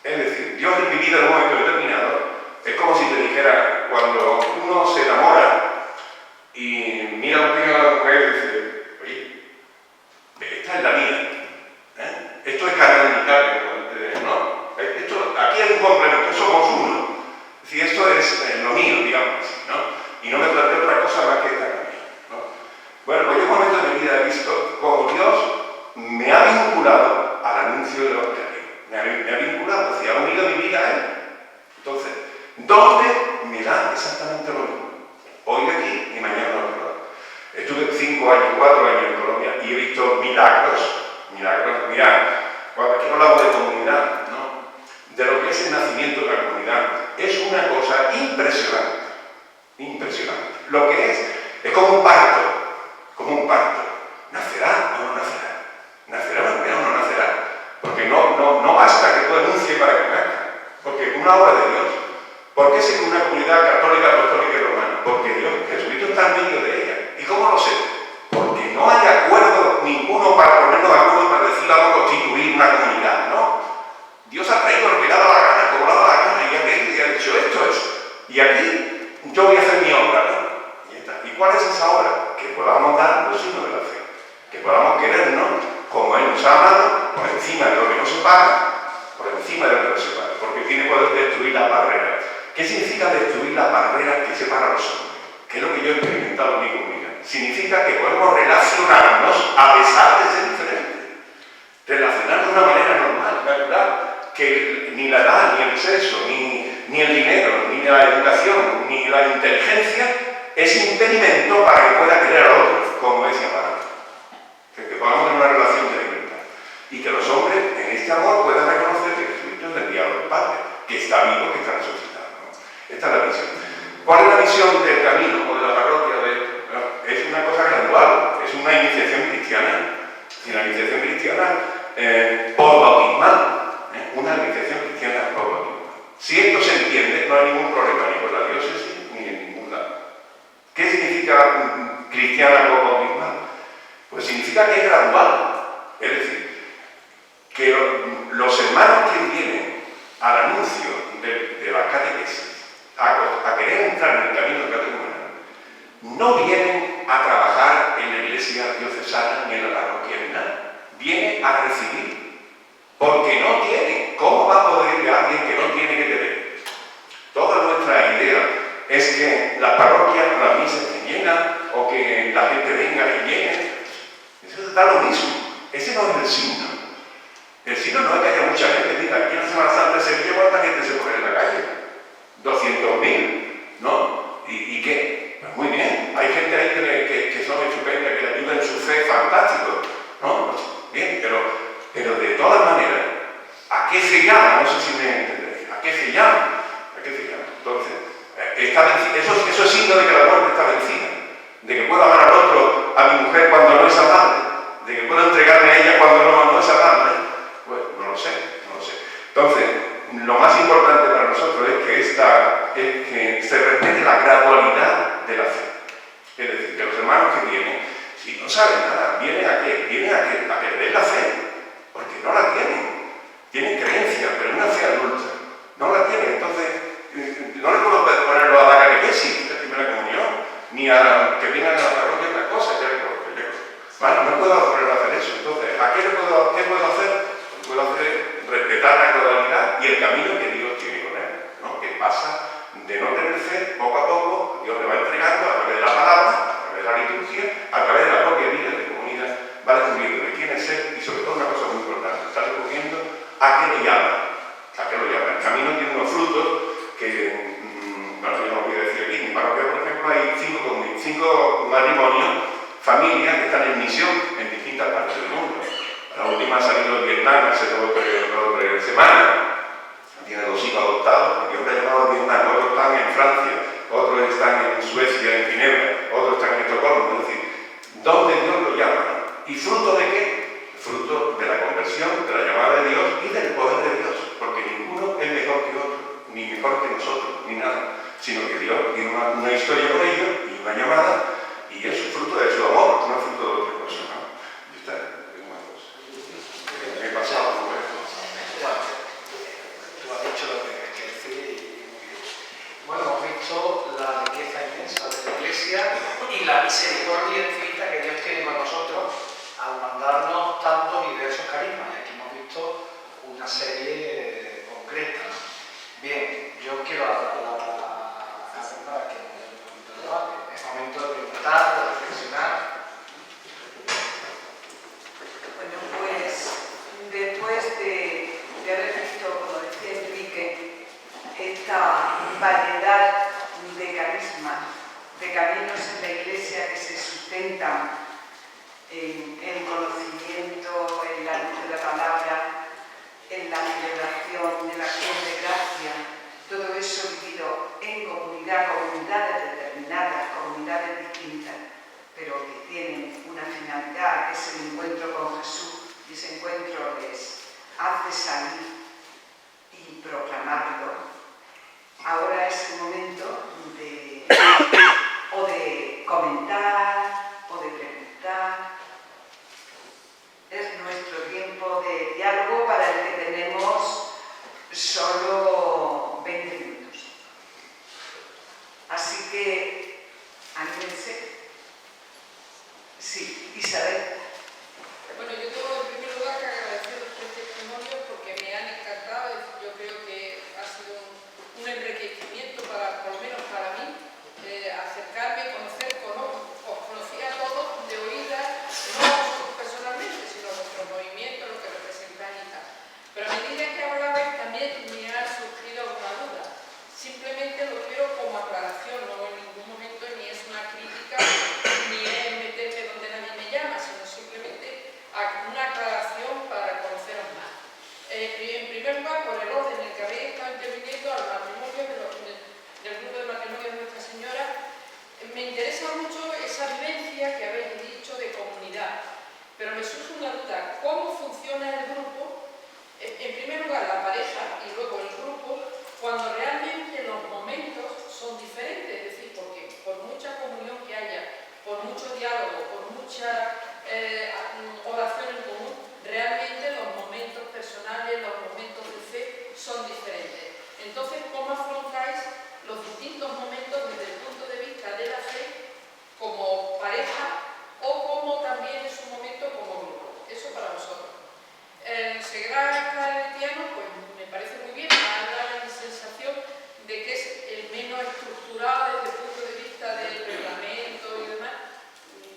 Es decir, Dios en mi vida en un momento determinado es como si te dijera, cuando uno se enamora y mira a un tío a la mujer y dice, oye, esta es la mía. Esto es canonical, ¿no? Aquí hay un complemento, somos uno. Es decir, esto es lo mío, digamos así, ¿no? Y no me planteo otra cosa más que esta mía, ¿no? Bueno, pues yo en un momento de mi vida he visto cómo Dios me ha vinculado al anuncio del Evangelio. Me ha vinculado, es decir, ha unido mi vida a Él. Entonces, ¿dónde me da exactamente lo mismo? Hoy aquí y mañana en otro lado. Estuve 4 años en Colombia y he visto milagros. Mirad, cuando aquí hablamos de comunidad, ¿no? De lo que es el nacimiento de la comunidad, es una cosa impresionante. Lo que es como un parto. ¿Nacerá o no nacerá? ¿Nacerá o no nacerá? Porque no basta que tú anuncies para que nazca, porque es una obra de Dios. ¿Por qué se una comunidad católica, apostólica y romana? Porque Dios, Jesucristo está en medio de ella. ¿Y cómo lo sé? Porque no hay acuerdo ninguno para ponernos de acuerdo para decir vamos a constituir una comunidad, ¿no? Dios ha traído lo que le ha dado la gana, como le ha dado la gana, y ha querido y ha dicho esto es. Y aquí yo voy a hacer mi obra, ¿no? Y está. ¿Y cuál es esa obra? Que podamos dar los signos de la fe. Que podamos querernos como Él nos ha amado, por encima de lo que nos separa, por encima de lo que nos separa. Porque tiene poder destruir la barrera. ¿Qué significa destruir la barrera que separa a los hombres? Que es lo que yo he experimentado en mi comunidad. Significa que podemos relacionarnos a pesar de ser diferentes. Relacionarnos de una manera normal, natural. Que ni la edad, ni el sexo, ni el dinero, ni la educación, ni la inteligencia es impedimento para que pueda querer a otros, como decía Pablo. Que podamos tener una relación de libertad. Y que los hombres en este amor puedan reconocer que Jesucristo es el enviado del Padre, que está vivo, que está resucitado, ¿no? Esta es la visión. ¿Cuál es la visión del camino o de la parroquia de esto? Bueno, es una cosa gradual, es una iniciación cristiana. Y la iniciación cristiana post-bautismal. Una iniciación cristiana post-bautismal. Si esto se entiende, no hay ningún problema ni con la diócesis ni en ningún lado. ¿Qué significa cristiana post-bautismal? Pues significa que es gradual. Es decir, que los hermanos que vienen al anuncio de la catequesis a querer entrar en el camino del catecumenal no vienen a trabajar en la iglesia diocesana ni en la parroquia ni nada. Vienen a recibir. Porque no tiene. ¿Cómo va a poder ir a alguien que no tiene que tener? Toda nuestra idea es que las parroquias, las misas estén llenas o que la gente venga y llene. Eso da lo mismo. Ese no es el signo. El signo no es que haya mucha gente. Mira, aquí en la Semana Santa de Sevilla, ¿cuánta gente se pone en la calle? 200.000, ¿no? ¿Y qué? Pues muy bien. Hay gente ahí que son estupendas, que le ayudan en su fe, fantástico, ¿no? Bien, pero de todas maneras, ¿a qué se llama? No sé si me entendéis. ¿A qué se llama? Entonces, eso es signo de que la muerte está vencida. De que puedo amar al otro, a mi mujer, cuando no es amable. De que puedo entregarme a ella cuando no es amable. Pues no lo sé. Entonces, lo más importante para nosotros es que se respete la gradualidad de la fe. Es decir, que los hermanos que vienen, si no saben nada, ¿vienen a qué? Vienen a que les den la fe, porque no la tienen. Tienen creencia, pero una fe adulta. No la tienen, entonces no le puedo ponerlo a la catequesis de primera comunión, ni a que vengan a la parroquia una cosa, Vale, no puedo ponerlo a hacer eso. Entonces, qué puedo hacer? Pues puedo hacer respetar la gradualidad y el camino que Dios tiene con él, ¿no? Que pasa de no tener fe, poco a poco, Dios le va entregando a través de la palabra, a través de la liturgia, a través de la propia vida de comunidad, va descubriendo de quién es él y sobre todo una cosa muy importante, está descubriendo a qué lo llama. El camino tiene unos frutos que, bueno, yo no voy a decir aquí, en mi parroquia, por ejemplo, hay 5 matrimonios, familias que están en misión en distintas partes del mundo. La última ha salido de Vietnam hace 2 o 3 semanas. Tiene 2 hijos adoptados, y Dios le ha llamado a Vietnam. mejor que nosotros, ni nada, sino que Dios tiene una historia con ellos y una llamada, y es fruto de su amor, no es fruto de otra cosa, ¿no? Y está, es una cosa. Me he pasado por esto. Bueno, tú has dicho lo que tienes que decir y muy bien. Bueno, hemos visto la riqueza inmensa de la Iglesia y la misericordia infinita que Dios tiene con nosotros al mandarnos tantos y diversos carismas. Y aquí hemos visto una serie concreta, ¿no? Bien, yo quiero dar la para que nos dé un poquito de debate. Es momento de preguntar, de reflexionar. Bueno, pues después de haber visto, como decía Enrique, esta variedad de carismas, de caminos en la Iglesia que se sustentan en el conocimiento, en la luz de la palabra, en la celebración de la acción de gracia, todo eso vivido en comunidad, comunidades determinadas, comunidades distintas, pero que tienen una finalidad, que es el encuentro con Jesús, y ese encuentro les hace salir y proclamarlo. Ahora es el momento de comentar o de preguntar. Es nuestro tiempo de diálogo para el que tenemos solo 20 minutos. Así que, anímense. Sí, Isabel. Bueno, yo tengo en primer lugar que agradecer los testimonios porque me han encantado. Yo creo que ha sido un enriquecimiento, por lo menos para mí, acercarme, conocer, os conocí a todos de oídas, no a vosotros personalmente, sino a vuestros movimientos, lo que representáis y tal. Pero a medida que hablabais también me ha surgido alguna duda. Simplemente lo quiero como aclaración, no en ningún momento ni es una crítica, ni es meterme donde nadie me llama, sino simplemente una aclaración para conoceros más. En primer lugar, por el orden en el que habéis estado interviniendo al matrimonio del grupo de matrimonio de Nuestra Señora, me interesa mucho esa vivencia que habéis dicho de comunidad, pero me surge una duda: ¿cómo funciona el grupo? En primer lugar, la pareja y luego el grupo, cuando realmente los momentos son diferentes, es decir, porque por mucha comunión que haya, por mucho diálogo, por mucha oración en común, realmente los momentos personales, los momentos de fe son diferentes. Entonces, ¿cómo afrontáis los distintos momentos desde el punto de vista de la fe como pareja o como también en su momento como grupo? Eso para vosotros. El Segrar Claretiano, pues me parece muy bien, me ha dado la sensación de que es el menos estructurado desde el punto de vista del reglamento y demás.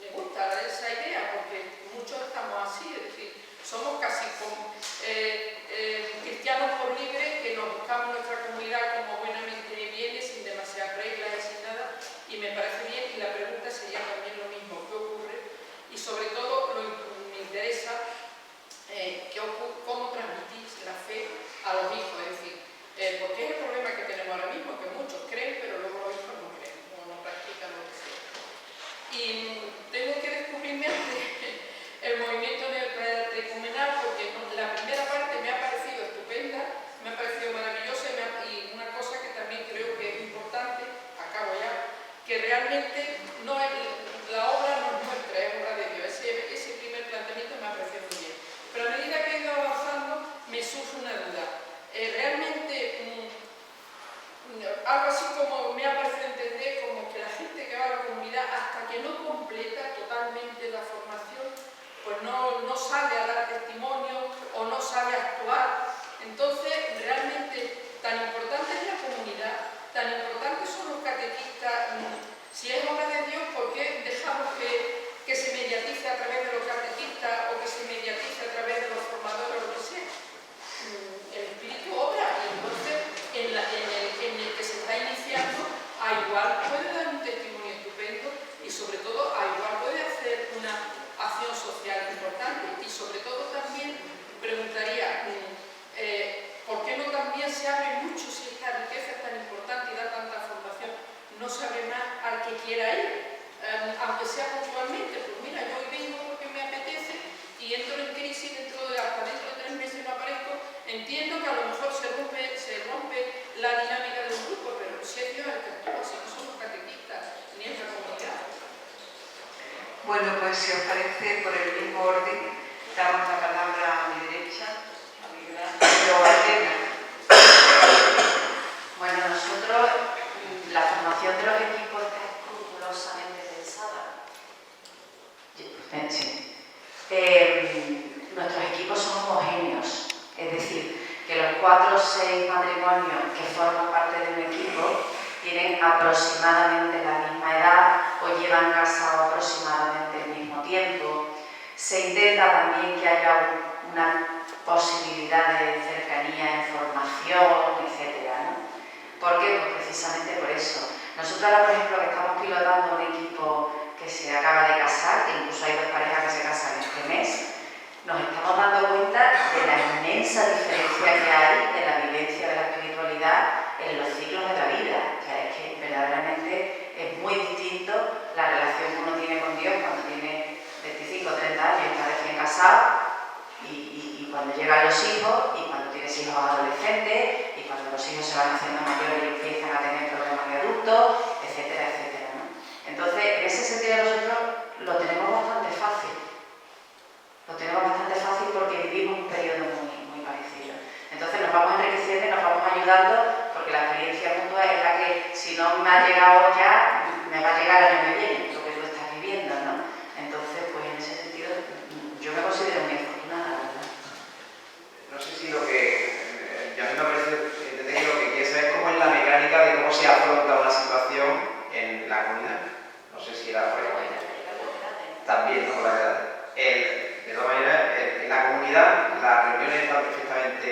Me gusta esa idea porque muchos estamos así, es decir, somos casi como cristianos por libre que nos buscamos nuestra comunidad como buenamente viene, sin demasiadas reglas y sin nada, y me parece bien. Y la pregunta sería también lo mismo: ¿qué ocurre? Y sobre todo me interesa cómo transmitís la fe a los hijos, es decir, porque es el problema que tenemos ahora mismo, que muchos creen, pero luego los hijos no creen, o no practican lo que sea. Y tengo que descubrirme el movimiento neocatecumenal, porque la primera parte me ha parecido estupenda, me ha parecido maravillosa, y una cosa que también creo que es importante, acabo ya, que realmente no es, la obra no es nuestra, es obra de Dios. Ese primer planteamiento me ha parecido muy bien. Pero a medida que he ido avanzando, me surge una duda. Realmente, algo así como me ha parecido entender, como que la gente que va a la comunidad, hasta que no completa totalmente la formación, pues no sale a dar testimonio o no sabe actuar. Entonces, realmente, tan importante es la comunidad, tan importantes son los catequistas. Si es obra de Dios, ¿por qué dejamos que se mediatice a través de los catequistas o que se mediatice a través de los formadores o lo que sea? El Espíritu obra, y entonces en el que se está iniciando, a igual puede dar un testimonio estupendo y sobre todo a igual puede hacer una acción social importante. Y sobre todo también preguntaría, ¿por qué no también se abre mucho, si esta riqueza es tan importante y da tanta formación, no se abre más al que quiera ir? Aunque sea puntualmente, pues mira, yo hoy vengo porque me apetece y entro en crisis, hasta dentro de 3 meses no aparezco. Entiendo que a lo mejor se rompe la dinámica de sitio en el que actúas, si no somos catequistas, ni en la comunidad. Bueno, pues si os parece, por el mismo orden, damos la palabra a mi derecha, a Miguel Ángel Ordena. Bueno, nosotros, la formación de los equipos está escrupulosamente pensada. Sí. Nuestros equipos son homogéneos, es decir, que los 4 o 6 matrimonios que forman parte de un equipo tienen aproximadamente la misma edad o llevan casados aproximadamente el mismo tiempo. Se intenta también que haya una posibilidad de cercanía en formación, etc., ¿no? ¿Por qué? Pues precisamente por eso. Nosotros ahora, por ejemplo, que estamos pilotando un equipo que se acaba de casar, que incluso hay 2 parejas que se casan este mes, nos estamos dando cuenta de la inmensa diferencia que hay de la vivencia de la espiritualidad en los ciclos de la vida. O sea, es que verdaderamente es muy distinto la relación que uno tiene con Dios cuando tiene 25 o 30 años y está recién casado, y cuando llegan los hijos, y cuando tienes hijos adolescentes, y cuando los hijos se van haciendo mayores y empiezan a tener problemas de adultos, etcétera, etcétera, ¿no? Entonces, en ese sentido nosotros lo tenemos bastante fácil. Lo tenemos bastante fácil porque vivimos un periodo muy parecido. Entonces nos vamos enriqueciendo y nos vamos ayudando, porque la experiencia mutua es la que, si no me ha llegado ya, me va a llegar el año que viene, lo que tú estás viviendo, ¿no? Entonces, pues en ese sentido, yo me considero muy afortunada, la verdad. No sé si lo que... a mí me parece entender que lo que quieres saber es cómo es la mecánica de cómo se afronta una situación en la comunidad. No sé si era por ahí. También, ¿no? De todas maneras, en la comunidad las reuniones están perfectamente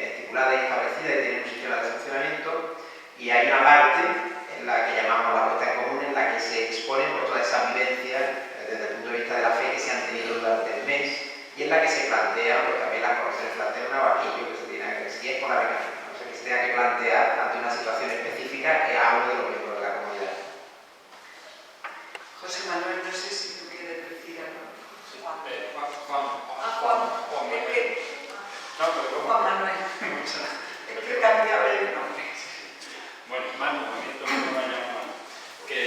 estipuladas y establecidas y tienen un sistema de funcionamiento, y hay una parte en la que llamamos la puesta en común, en la que se exponen por todas esas vivencias desde el punto de vista de la fe que se han tenido durante el mes, y en la que se plantea, porque también las comisiones plantean un aquello que se tiene que, si es por la mecánica, o sea, que se tenga que plantear ante una situación específica a uno de los miembros de la comunidad. José Manuel, no sé si tú quieres decir algo. Juan. Juan. Es que... No, pero Juan Manuel. Es que he cambiado el nombre. Bueno, Manu, movimiento que me llamo Manu. Que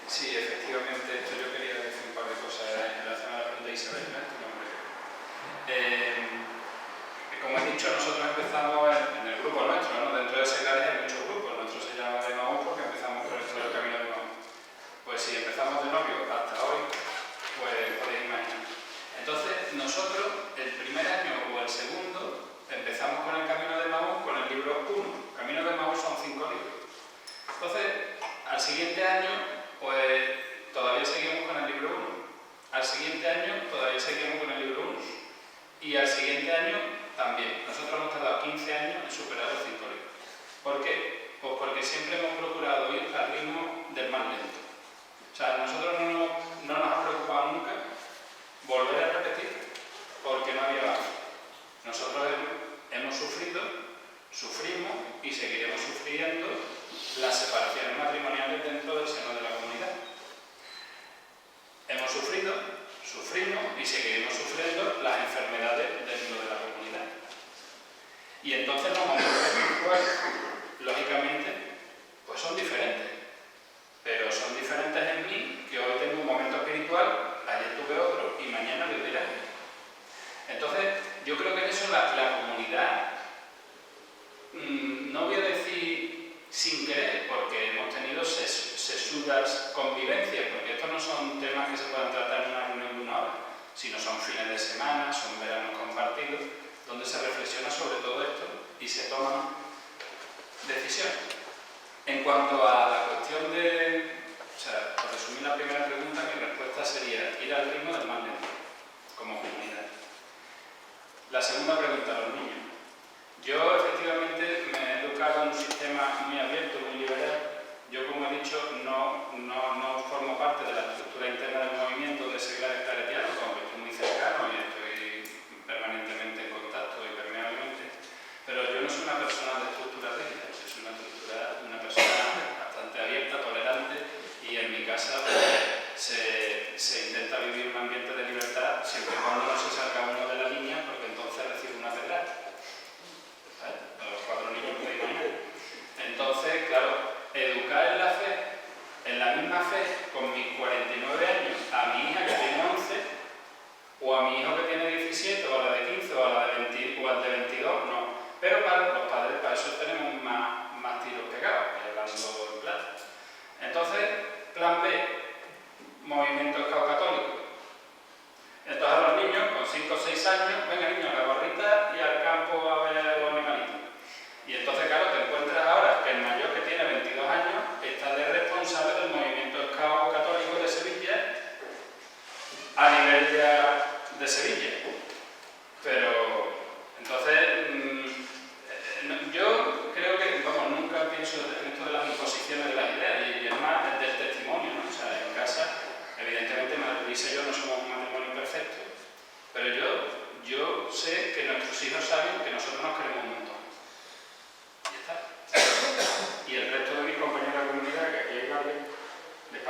sí, efectivamente, esto yo quería decir un par de cosas en relación a la pregunta de Isabel, ¿no? Tu nombre. Como he dicho, nosotros empezamos en el grupo nuestro, ¿no? Dentro de Seclares hay muchos grupos. Nuestro se llama de Maús porque empezamos con esto del camino de Maús. Pues si empezamos de novio hasta hoy, pues podéis imaginar. Entonces, nosotros, el primer año o el segundo, empezamos con el Camino de Maús con el libro 1. Camino de Maús son 5 libros. Entonces, al siguiente año, pues todavía seguimos con el libro 1. Al siguiente año, todavía seguimos con el libro 1. Y al siguiente año, también. Nosotros hemos tardado 15 años en superar los 5 libros. ¿Por qué? Pues porque siempre hemos procurado ir al ritmo del más lento. O sea, a nosotros no nos ha preocupado nunca volver a repetir, porque no había avance. Nosotros hemos sufrido, sufrimos y seguiremos sufriendo las separaciones matrimoniales dentro del seno de la comunidad. Hemos sufrido, sufrimos y seguiremos sufriendo las enfermedades dentro de la comunidad. Y entonces los momentos espirituales, lógicamente, pues son diferentes. Pero son diferentes en mí, que hoy tengo un momento espiritual, ayer tuve otro y mañana viviré. Entonces, yo creo que en eso la comunidad, no voy a decir sin querer, porque hemos tenido sesudas convivencias, porque estos no son temas que se puedan tratar en una reunión de una hora, sino son fines de semana, son veranos compartidos, donde se reflexiona sobre todo esto y se toman decisiones. En cuanto a la cuestión de, o sea, por resumir la primera pregunta, mi respuesta sería ir al ritmo del más lento, como comunidad. La segunda pregunta, los niños. Yo efectivamente me he educado en un sistema muy abierto, muy liberal. Yo, como he dicho, no formo parte de la estructura interna del movimiento de Seglares Claretianos, aunque estoy muy cercano y estoy permanentemente en contacto y permeablemente, pero yo no soy una persona de estructura rígida, yo soy una persona bastante abierta, tolerante, y en mi casa se intenta vivir un ambiente de libertad siempre y cuando no se salga uno de la línea, porque entonces recibe una pedrada. ¿Sabes? A los 4 niños podéis imaginar.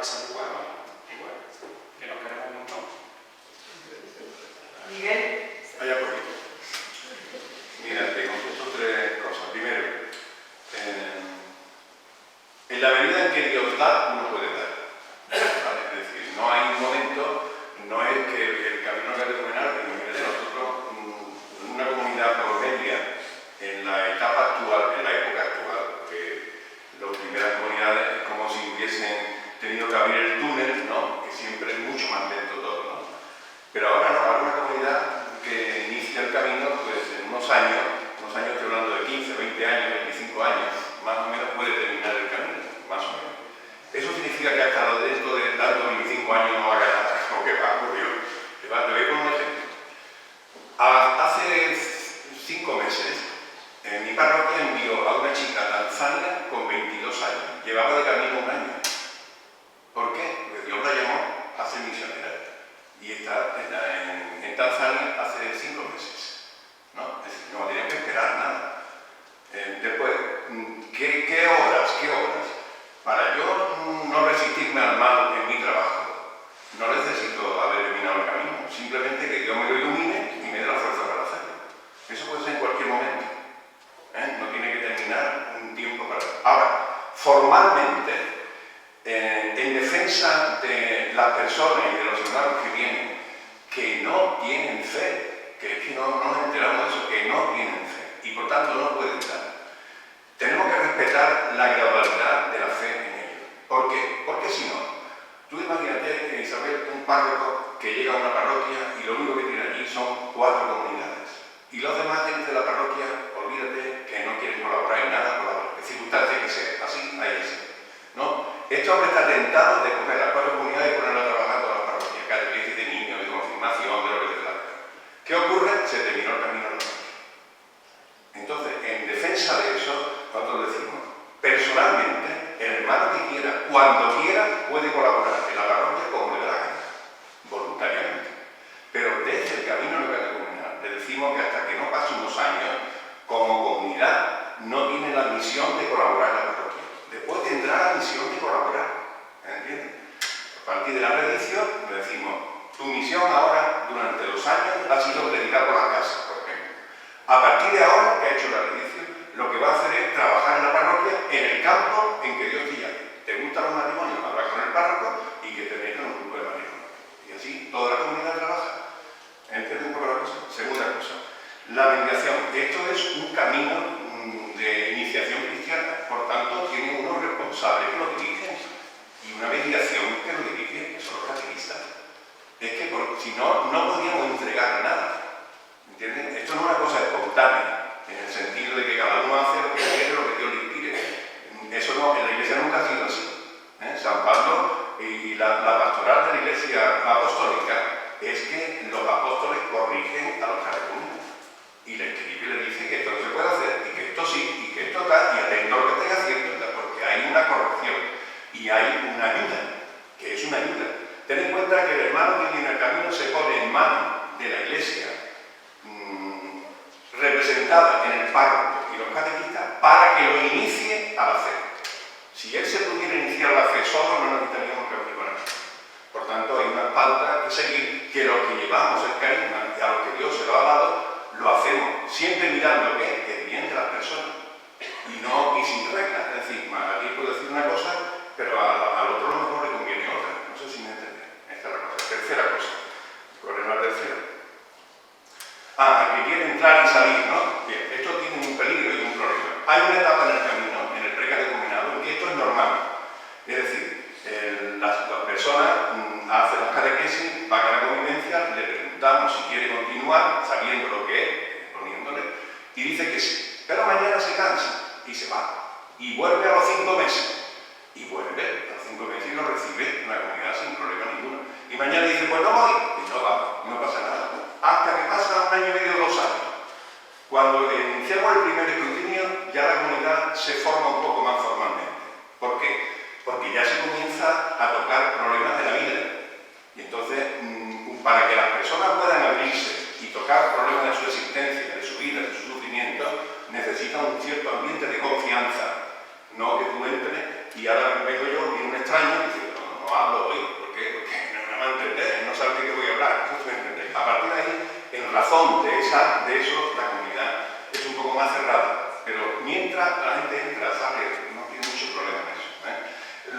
pasa igual, ¿no? Igual, que nos queremos un montón. Miguel. Vaya por ahí. Mira, te contesto tres cosas. Primero, en la medida en que Dios da, uno puede dar. ¿Vale? Es decir, no hay un momento, no es que el camino catecumenal, nosotros, una comunidad promedia, en la etapa actual, en la época actual, que las primeras comunidades es como si hubiesen tenido que abrir el túnel, ¿no? Que siempre es mucho más lento todo, ¿no? Pero ahora no, ahora una comunidad que inicia el camino, pues en unos años, estoy hablando de 15, 20 años, 25 años, más o menos puede terminar el camino, más o menos. Eso significa que hasta dentro de tantos 25 años no haga nada, como que va, por Dios. Te voy a poner un ejemplo. Hace 5 meses, mi parroquia envió a una chica a Tanzania con 22 años. Llevaba de camino un año. ¿Por qué? Porque Dios la llamó a ser misionera. Y está en Tanzania hace 5 meses. ¿No? Es decir, no tenía que esperar nada. Después, ¿qué horas? Para yo no resistirme al mal en mi trabajo, no necesito haber terminado el camino. Simplemente que Dios me lo ilumine y me dé la fuerza para hacerlo. Eso puede ser en cualquier momento. No tiene que terminar un tiempo para... Ahora, formalmente, en defensa de las personas y de los hermanos que vienen, que no tienen fe, que es que no nos enteramos de eso, que no tienen fe, y por tanto no pueden dar. Tenemos que respetar la gradualidad de la fe en ellos. ¿Por qué? Porque si no, tú imagínate, Isabel, un párroco que llega a una parroquia y lo único que tiene allí son 4 comunidades. Y los demás gente de la parroquia, olvídate que no quieren colaborar en nada por la circunstancia que sea. Así, ahí es. ¿No? Este hombre está tentado de coger las 4 comunidades y ponerlo a trabajar todas las parroquias, catequesis de niños, de confirmación, de lo que te da. ¿Qué ocurre? Se terminó el camino de la parroquia. Entonces, en defensa de eso, nosotros decimos, personalmente, el hermano que quiera, cuando quiera, puede colaborar en la parroquia como le da la gana, voluntariamente. Pero desde el camino de la catecumenal le decimos que hasta que no pase unos años, como comunidad, no tiene la misión de colaborar en la parroquia. Después tendrá la misión de colaborar, ¿entiendes? A partir de la redición, le decimos, tu misión ahora, durante 2 años, ha sido predicar por las casas, por ejemplo. A partir de ahora, que ha hecho la redición, lo que va a hacer es trabajar en la parroquia, en el campo en que Dios te llame. ¿Te gustan los matrimonios? Habla con el párroco y que te metan un grupo de matrimonios. Y así toda la comunidad trabaja. ¿Entiendes un poco la cosa? Segunda cosa, la mediación. Esto es un camino de iniciación cristiana, por tanto, tiene unos responsables que lo dirigen y una mediación que lo dirige, que son los catequistas. Es que si no, no podríamos entregar nada. ¿Entiendes? Esto no es una cosa espontánea, en el sentido de que cada uno hace lo que quiere, lo que Dios le inspire. Eso no, en la Iglesia nunca ha sido así. San Pablo y la pastoral de la Iglesia apostólica es que los apóstoles corrigen a los catecúmenos y le escribe y le dice que esto no se puede hacer y que esto sí, y que esto tal, y atento a lo que estáis haciendo, porque hay una corrección y hay una ayuda, que es una ayuda. Ten en cuenta que el hermano que viene al camino se pone en manos de la Iglesia representada en el párroco y los catequistas para que lo inicie a la fe. Si él se pudiera iniciar la fe solo, no necesitaríamos reunir con él. Por tanto, hay una pauta que seguir, que los que llevamos el carisma y a los que Dios se lo ha dado, lo hacemos siempre mirando que el bien de las personas y sin reglas. Es decir, aquí puedo decir una cosa, pero al otro a lo mejor le conviene otra. No sé si me entendéis. Esta es la cosa. Tercera cosa. ¿Cuál es la tercera? El que quiere entrar y salir, ¿no? Bien, esto tiene un peligro y un problema. Hay una etapa en el camino, en el precatecumenado, en que esto es normal. Es decir, las personas hacen las catequesis, van a la convivencia, le preguntamos si quiere continuar, sabiendo lo que es, poniéndole, y dice que sí. Pero mañana se cansa y se va. Y vuelve a los 5 meses. Y vuelve a los 5 meses y lo recibe en la comunidad sin problema ninguno. Y mañana dice, pues no voy. Y no va, no pasa nada. Hasta que pasa 1 año y medio, 2 años. Cuando iniciamos el primer escrutinio, ya la comunidad se forma un poco más formalmente. ¿Por qué? Porque ya se comienza a tocar problemas de la vida. Y entonces, para que las personas puedan abrirse y tocar problemas de su existencia, de su vida, de su sufrimiento, necesitan un cierto ambiente de confianza. No que tú entres y ahora vengo yo y un extraño y dice, no la gente entra, sale, no tiene mucho problema en eso.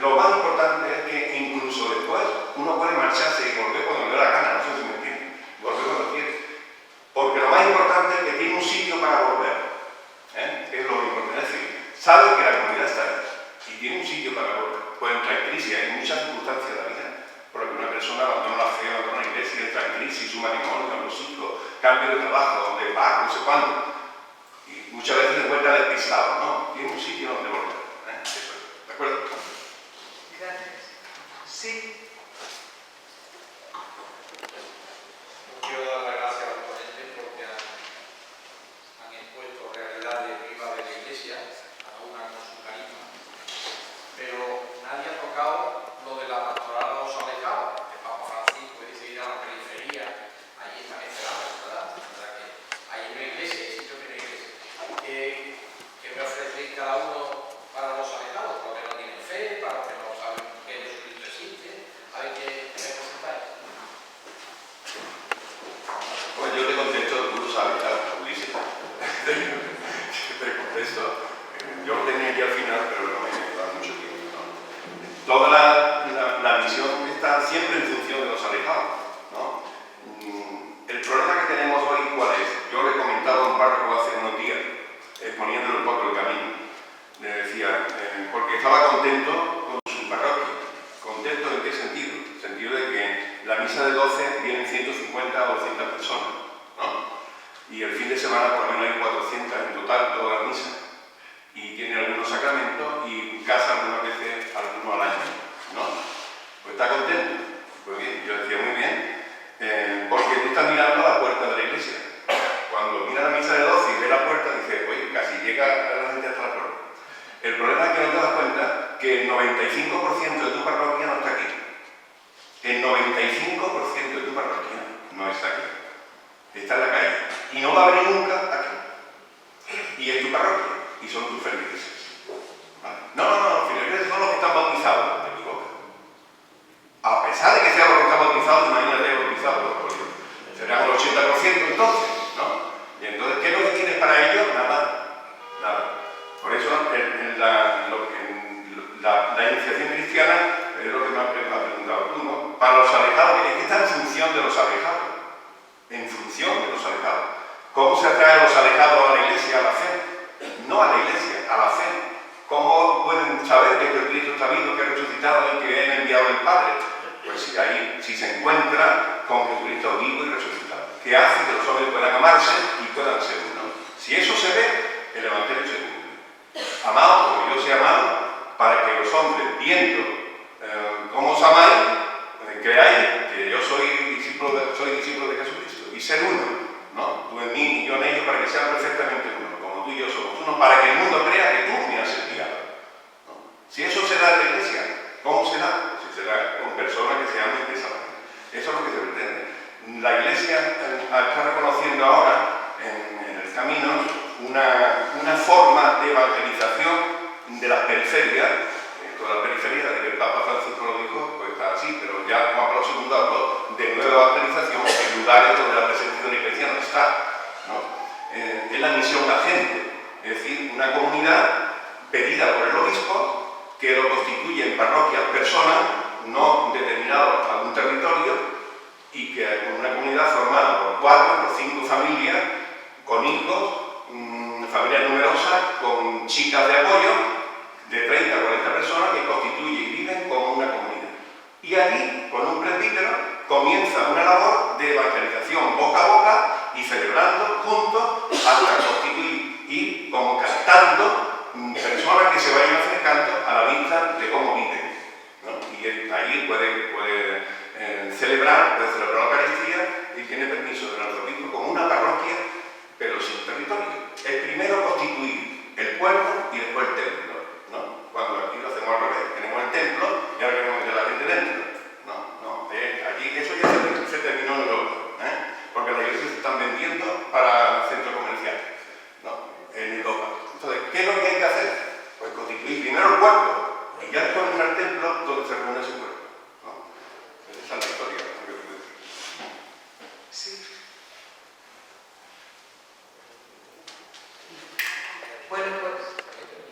Lo más importante es que incluso después uno puede marcharse y volver cuando le dé la gana, no sé si me entienden, volver cuando quiere. Porque lo más importante es que tiene un sitio para volver. Es lo importante, es decir, sabe que la comunidad está ahí y tiene un sitio para volver. Puede entrar en crisis, hay muchas circunstancias de la vida, porque una persona abandona la fe, abandona la iglesia, entra en crisis, su matrimonio, los hijos, cambio de trabajo, de pago, no sé cuándo. Y muchas veces se encuentra despistado, ¿no? Tiene un sitio donde volver. Eso es. ¿De acuerdo? Gracias. Sí. Quiero dar las gracias a los ponentes porque han expuesto realidades vivas de la Iglesia, cada una con su carisma, pero nadie ha tocado lo de la pastoral a los alejados. El Papa Francisco dice ir a la periferia, ahí están esperando, ¿verdad? ¿Verdad que hay una iglesia, hay sitios que no hay iglesia? ¿Qué me ofrece cada uno para los alejados? Para los que no tienen fe, para los que no saben que Jesucristo existe. A ver qué me presentáis. Pues yo te contesto, tú lo sabes, Ulises. Te contesto. Yo lo tenía aquí al final, pero no me lleva mucho tiempo, ¿no? Toda la visión está siempre en función de los alejados, ¿no? El problema que tenemos hoy, ¿cuál es? Yo le he comentado a un párroco hace unos días, exponiéndole un poco el camino. Le decía, porque estaba contento con su parroquia. ¿Contento en qué sentido? En el sentido de que la misa de 12 vienen 150 o 200 personas, ¿no? Y el fin de semana por lo menos hay 400 en total, toda la misa. Y tiene algunos sacramentos y en casa algunas veces algunos al año, ¿no? Pues está contento. Pues bien, yo decía muy bien, porque tú estás mirando a la puerta de la iglesia. Cuando mira la misa de 12 y ve la puerta, dice, oye, casi llega la gente hasta la puerta. El problema es que no te das cuenta que el 95% de tu parroquia no está aquí. El 95% de tu parroquia no está aquí. Está en la calle. Y no va a venir nunca aquí. Y es tu parroquia. Y son tus feligreses. ¿Vale? No, los feligreses son los que están bautizados. Te equivocas. A pesar de que sean los que están bautizados, imagínate bautizados. Serán el 80% entonces, ¿no? Y entonces, ¿qué es lo que tienes para ellos? Nada. Por eso, la iniciación cristiana es lo que me has preguntado tú, ¿no? Para los alejados, es que está en función de los alejados. En función de los alejados. ¿Cómo se atrae a los alejados a la iglesia, a la fe? No a la iglesia, a la fe. ¿Cómo pueden saber que Jesucristo está vivo, que ha resucitado y que es enviado del Padre? Pues si se encuentra con Jesucristo vivo y resucitado, que hace que los hombres puedan amarse y puedan ser uno. Si eso se ve, el Evangelio se cumple. Amados como yo soy amado, para que los hombres, viendo cómo os amáis, creáis que yo soy discípulo de Jesucristo y ser uno, ¿no? Tú en mí y yo en ellos, para que sean perfectamente uno, como tú y yo somos uno, para que el mundo crea que tú me has enviado, ¿no? Si eso se da en la iglesia, ¿cómo se da? Si se da con personas que se amen de esa manera. Eso es lo que se pretende. La iglesia está reconociendo ahora en el camino una forma de evangelización de las periferias. Toda la periferia, desde que el Papa Francisco lo dijo, pues está así, pero ya Juan Pablo II habló de nueva evangelización en lugares donde la presencia de la iglesia no está, ¿no? Es la misión agente, es decir, una comunidad pedida por el obispo que lo constituye en parroquias personas, no determinadas a algún territorio, y que es una comunidad formada por 4 o 5 familias, con hijos, familias numerosas, con chicas de apoyo, de 30 a 40 personas que constituyen y viven como una comunidad. Y allí, con un presbítero, comienza una labor de evangelización boca a boca y celebrando juntos hasta constituir y como captando personas que se vayan acercando a la vista de cómo viven, ¿no? Y allí puede celebrar la Eucaristía y tiene permiso del arzobispo como una parroquia, pero sin territorio. Es primero constituir el pueblo y después el templo, ¿no? Cuando aquí lo hacemos al revés, tenemos el templo y ahora queremos meter a la gente dentro. Aquí eso ya se terminó en Europa, porque las iglesias se están vendiendo para centros comerciales, ¿no? En Europa. Entonces, ¿qué es lo que hay que hacer? Pues constituir primero el cuerpo y ya después ir al templo donde se reúne ese cuerpo, ¿no? Esa es la historia. Sí. Bueno, pues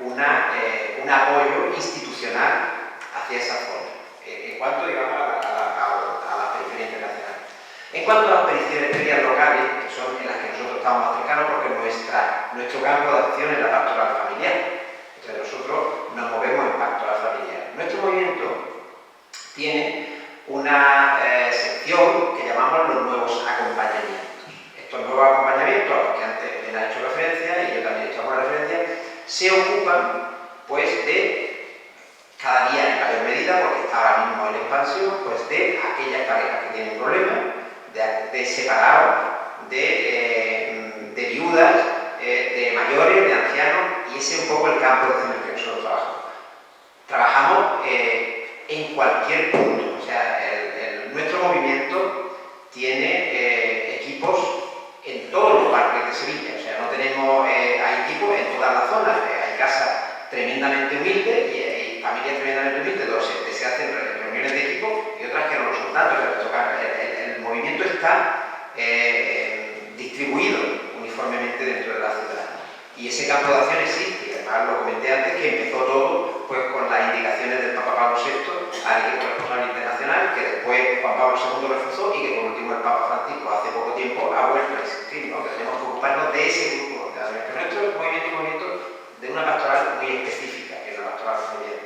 un apoyo institucional hacia esa zona, en cuanto, digamos, a la periferia internacional. En cuanto a las periferias locales, que son en las que nosotros estamos más cercanos, porque nuestro campo de acción es la pastoral familiar, entonces nosotros nos movemos en pastoral familiar. Nuestro movimiento tiene una sección que llamamos los nuevos acompañamientos. Estos nuevos acompañamientos, a los que antes Elena ha hecho referencia y yo también he hecho alguna referencia, se ocupan pues de cada día en mayor medida, porque está ahora mismo en expansión, pues de aquellas parejas que tienen problemas, de separados, de viudas, de mayores, de ancianos, y ese es un poco el campo de acción en el que nosotros trabajamos. Trabajamos en cualquier punto, o sea, nuestro movimiento tiene equipos en todos los parques de Sevilla, o sea, no tenemos, hay equipos en todas las zonas, hay casas tremendamente humildes y hay familias tremendamente humildes donde se hacen reuniones de equipo y otras que no lo son tanto, el movimiento está distribuido uniformemente dentro de la ciudad. Y ese campo de acción existe, y además lo comenté antes, que empezó todo pues, con las indicaciones del Papa Pablo VI al equipo responsable internacional, que después Juan Pablo II reforzó y que por último el Papa Francisco hace poco tiempo ha vuelto a existir, ¿no? Que tenemos que ocuparnos de ese grupo. Que nuestro movimiento es un movimiento de una pastoral muy específica, que es la pastoral familiar.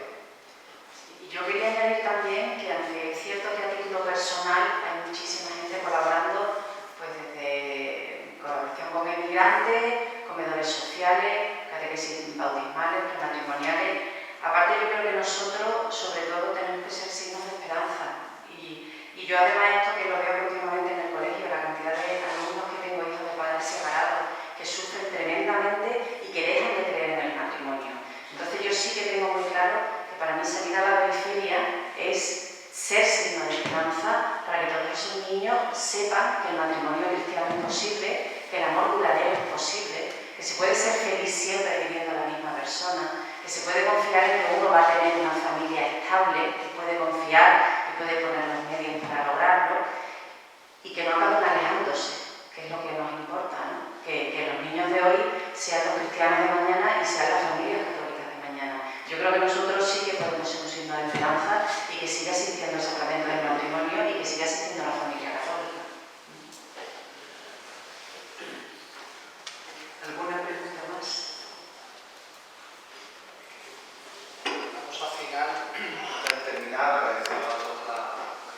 Y yo quería añadir también que, aunque es cierto que a título personal hay muchísima gente colaborando, pues desde colaboración con emigrantes, comedores sociales, catequesis bautismales, prematrimoniales. Aparte, yo creo que nosotros, sobre todo, tenemos que ser signos de esperanza. Y yo, además, esto que lo veo continuamente en el colegio, la cantidad de alumnos que tengo, hijos de padres separados, que sufren tremendamente y que dejan de creer en el matrimonio. Entonces, yo sí que tengo muy claro que para mí salir a la periferia es ser signo de esperanza para que todos esos niños sepan que el matrimonio cristiano es posible, que el amor duradero es posible, que se puede ser feliz siempre viviendo la misma persona, que se puede confiar en que uno va a tener una familia estable, que puede confiar y puede poner los medios para lograrlo, y que no acaben alejándose, que es lo que nos importa, ¿no? Que los niños de hoy sean los cristianos de mañana y sean las familias católicas de mañana. Yo creo que nosotros sí que podemos ser un signo de esperanza y que siga existiendo el sacramento del matrimonio y que siga existiendo la familia católica. ¿Alguna pregunta más? Vamos a final, antes de terminar, agradeciendo a todos esta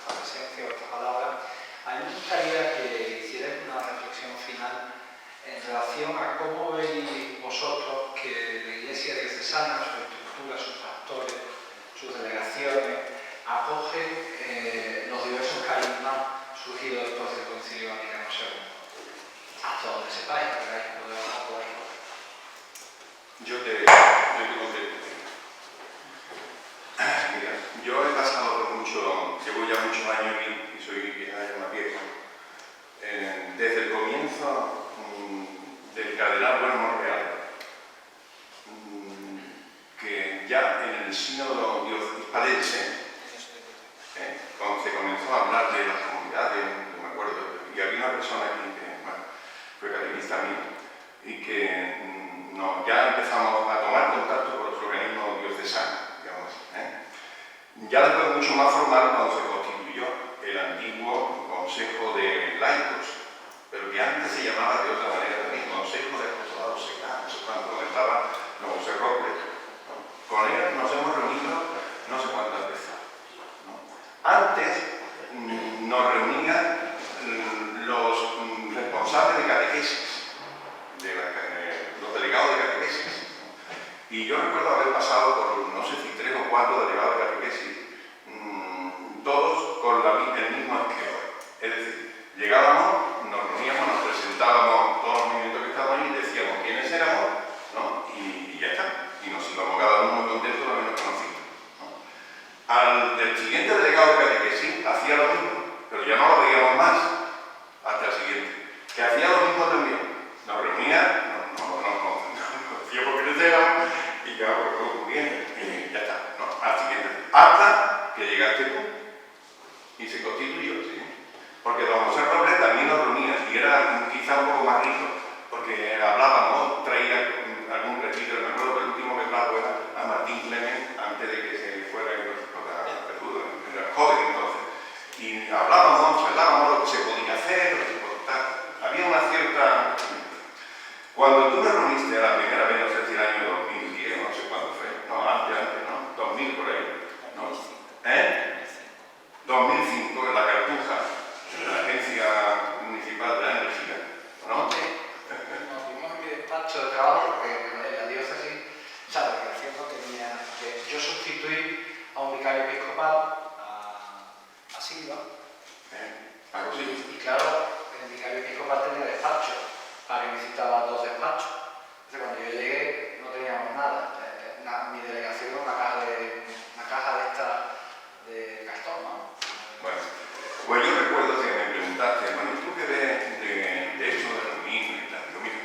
presencia o esta palabra. A mí me gustaría que hicierais una reflexión final en relación a cómo veis vosotros que la Iglesia diocesana, su estructura, sus pastores, sus delegaciones, acogen los diversos carismas surgidos después del Concilio Vaticano II. Hasta donde sepáis, queráis poder apoyar. Yo te contesto. Mira, yo he pasado por llevo ya muchos años aquí y soy 10 años más viejo. Desde el comienzo del cardenal Bueno Monreal, que ya en el sínodo hispalense se comenzó a hablar de las comunidades, no me acuerdo, y había una persona aquí que fue catequista mío y que ya empezamos a tomar contacto con los organismos diocesanos, digamos. Ya después mucho más formal cuando se constituyó el antiguo Consejo de Laicos, pero que antes se llamaba de otra manera también, Consejo de Apostolado Secular, no sé cuánto comentaba don José Robles. Con él nos hemos reunido no sé cuántas veces. Antes nos reunían los responsables de catequesis, los delegados de catequesis. Y yo recuerdo haber pasado por, no sé si 3 o 4 delegados de catequesis, todos con el mismo esquema. Es decir, llegábamos, nos reuníamos, nos presentábamos todos los movimientos que estaban ahí, decíamos quiénes éramos, ¿no? Y ya está. Y nos íbamos cada uno muy contentos de habernos conocido, ¿no? El siguiente delegado de catequesis hacía lo mismo, pero ya no lo veíamos más hasta el siguiente, que hacía lo mismo también. Nos reunía, nos decía por qué éramos y ya muy bien, y ya está, ¿no? Al siguiente, hasta que llegaste tú y se constituyó, ¿sí? Porque don José Robles también nos reunía y era quizá un poco más rico porque hablábamos, traía algún presbítero, me acuerdo que el último que trajo yo sustituí a un vicario episcopal, a Silva, Algo así. y claro, el vicario episcopal tenía despacho, para que visitaba 2 despachos. Entonces cuando yo llegué no teníamos nada, mi delegación era una caja de esta de cartón, ¿no? Bueno, pues yo recuerdo que me preguntaste, bueno, ¿y tú qué ves de esto de los niños y tal? Digo, mira,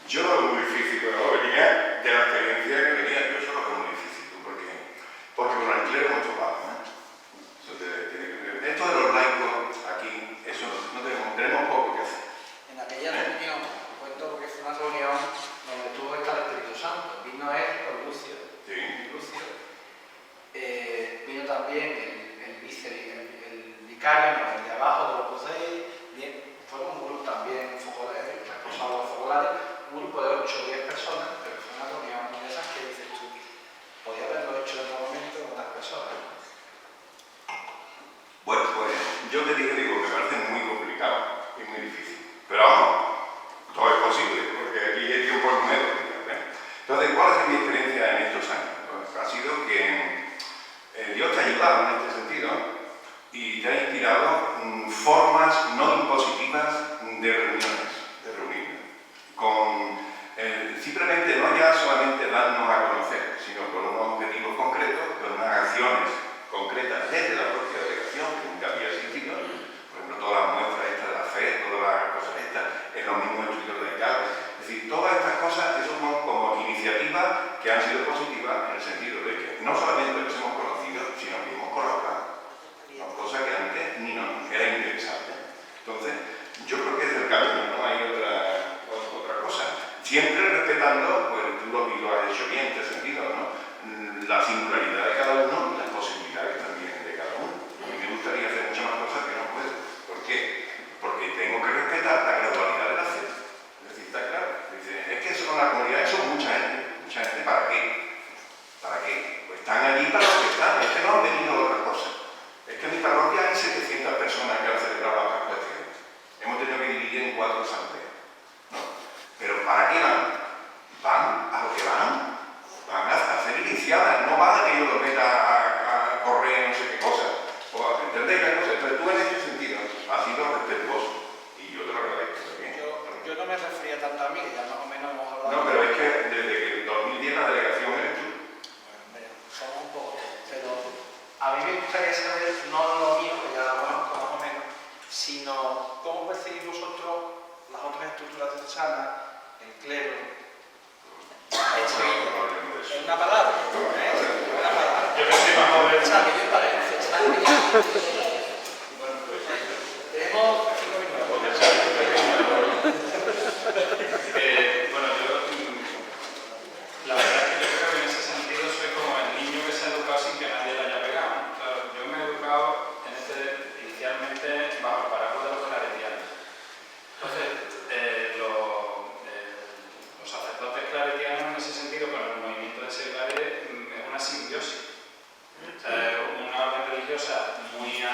yo lo veo muy difícil, pero venía de la experiencia que venía, yo solo lo veo muy difícil, porque con el clero hemos topado, ¿no? Esto de los laicos aquí, eso no tenemos poco que hacer. En aquella reunión, cuento porque fue una reunión donde tuvo que estar el Espíritu Santo. Vino él con Lucio. Sí. Vino también el vicario, no, el de abajo de los Cruceis. Fueron un grupo también, responsable de los focolares, un grupo de 8 o 10 personas, pero fue una reunión de esas que dices tú, podía haberlo hecho en otro momento con otras personas. Bueno, pues yo te digo, me parece muy complicado y muy difícil. Pero vamos, todo es posible, porque aquí hay tiempo nuevo. Entonces, ¿cuál es mi experiencia en estos años? Pues ha sido que Dios te ha ayudado en este sentido y te ha inspirado formas no impositivas de reuniones, con simplemente no ya solamente darnos a conocer, sino con unos objetivos concretos, con unas acciones concretas desde la propia delegación, que nunca había existido. Por ejemplo, todas las muestras estas de la fe, todas las cosas estas, en los mismos estudios radicales. Es decir, todas estas cosas que son como iniciativas que han sido positivas en el sentido de que no solamente los hemos conocido, sino que hemos colaborado. ¿No? Cosa que antes ni nos era interesante. Entonces, yo creo que es el camino, no hay otra cosa. Siempre respetando, pues tú lo has hecho bien en este sentido, ¿no? La singularidad de cada uno y las posibilidades también de cada uno. A mí me gustaría hacer muchas más cosas que no puedo. ¿Por qué? Porque tengo que respetar la gradualidad de la fe. Es decir, está claro. Dice, es que son las comunidades, son mucha gente. Mucha gente, ¿para qué? ¿Para qué? Pues están allí para lo que están. Es que no han venido a otra cosa. Es que en mi parroquia hay 700 personas que han celebrado la Pascua este año. Hemos tenido que dividir en 4 asambleas, ¿no? Pero ¿para qué van? Van a lo que van. Van a hacer iniciadas, no van a que yo los meta a correr no sé qué cosa. ¿Entendéis la cosa? Entonces tú en este sentido has sido respetuoso y yo te lo agradezco también. Yo no me refería tanto a mí, que ya más o menos hemos hablado. No, pero es que desde que en 2010 la delegación eres tú. Bueno, somos un poco, pero a mí me gustaría saber, no lo mío, que ya lo conozco más o menos, sino cómo percibís vosotros las otras estructuras diocesanas, el clero, en Sevilla. En una palabra, una palabra. Yo que soy más joven. Tenemos 5 minutos. Bueno, la verdad es que yo creo que en ese sentido soy como el niño que se ha educado sin que nadie le haya pegado, ¿no? Claro, yo me he educado inicialmente bajo el paraguas de los claretianos. Entonces, los sacerdotes claretianos en ese sentido, con el movimiento de Seglares, es una simbiosis. O sea, una orden religiosa muy a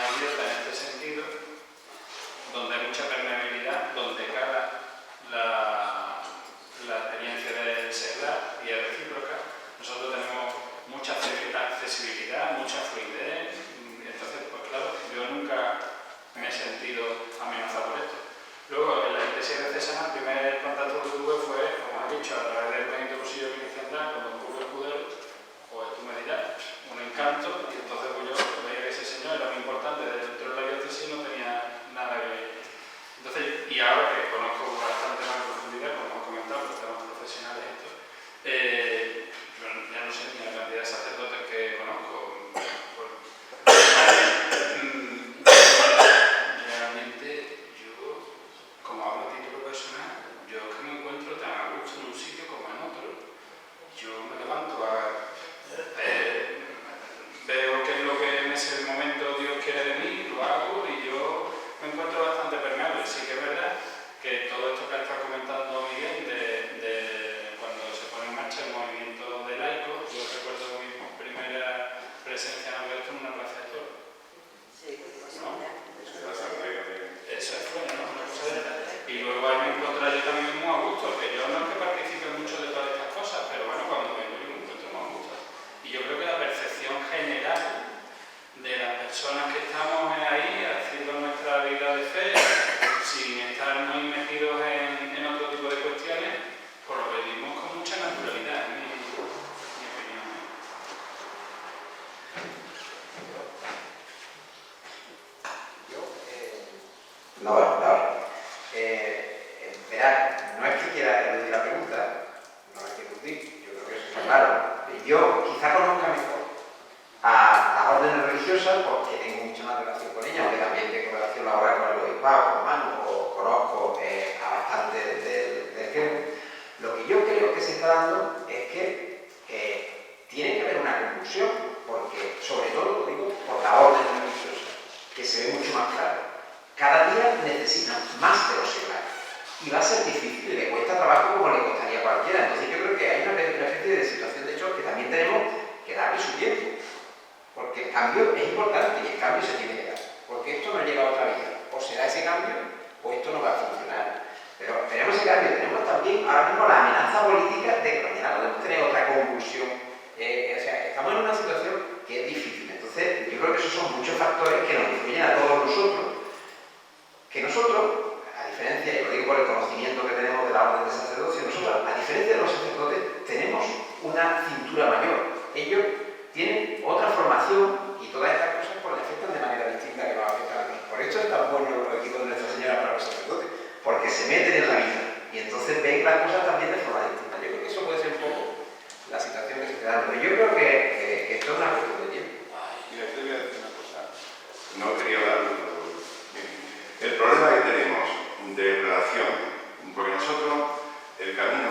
No, ahora. Verá, no es que quiera eludir la pregunta, no la quiero eludir, yo creo que eso está claro. Yo quizá conozca mejor a las órdenes religiosas porque tengo mucha más relación con ellas, aunque también tengo relación laboral con el obispado, con Manu, o conozco a bastante del género. Lo que yo creo que se está dando es que tiene que haber una conclusión, porque sobre todo lo digo por la orden religiosa, que se ve mucho más claro. Cada día necesita más de los seglares y va a ser difícil y le cuesta trabajo como le costaría a cualquiera. Entonces yo creo que hay una especie de situación de hecho que también tenemos que darle su tiempo, porque el cambio es importante y el cambio se tiene que dar, porque esto no lleva a otra vía, o será ese cambio o esto no va a funcionar. Pero tenemos ese cambio, tenemos también ahora mismo la amenaza política de que mañana podemos tener otra convulsión. O sea, estamos en una situación que es difícil. Entonces yo creo que esos son muchos factores que nos influyen a todos nosotros, que nosotros, a diferencia, y lo digo por el conocimiento que tenemos de la orden de sacerdocio, nosotros, a diferencia de los sacerdotes, tenemos una cintura mayor. Ellos tienen otra formación y todas estas cosas pues, les afectan de manera distinta que va a afectar a nosotros. Por eso es tan bueno los equipos de Nuestra Señora para los sacerdotes, porque se meten en la vida y entonces ven las cosas también de forma distinta. Yo creo que eso puede ser un poco la situación que se está dando. Pero yo creo que esto es una cuestión de tiempo. Mira, te voy a decir una cosa. No quería hablar de todo. El problema que tenemos de relación, porque nosotros, el camino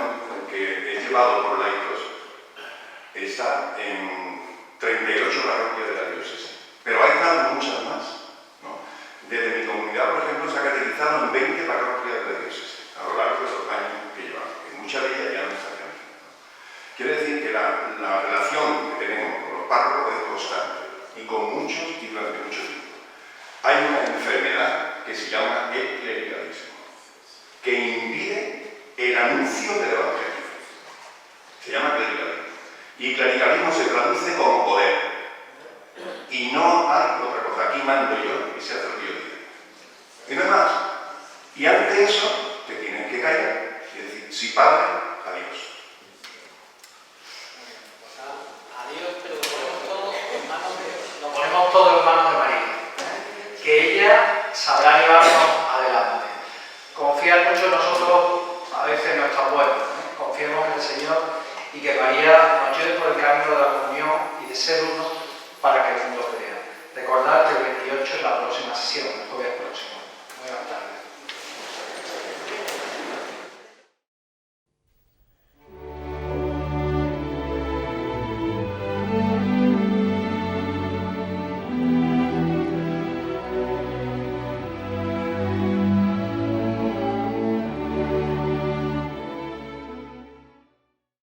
que es llevado por laicos está en 38 parroquias de la diócesis, pero hay están muchas más, ¿no? Desde mi comunidad, por ejemplo, se ha catequizado en 20 parroquias de la diócesis a lo largo de los años que llevamos, que muchas de ellas ya no están en fin. Quiere decir que la relación que tenemos con los párrocos es constante y con muchos y durante mucho tiempo. Hay una enfermedad que se llama el clericalismo, que impide el anuncio del evangelio. Se llama clericalismo. Y clericalismo se traduce como poder. Y no hay otra cosa. Aquí mando yo y se hace lo que yo diga. Y no es más. Y ante eso te tienen que callar y decir, sí, Padre, adiós. Adiós, pero lo ponemos todo en manos de María. Que ella sabrá llevarnos adelante. Confiar mucho en nosotros a veces no está bueno. Confiemos en el Señor y que María nos lleve por el camino de la comunión y de ser uno para que el mundo crea. Recordad que el 28 es la próxima sesión, el jueves próximo. Buenas tardes.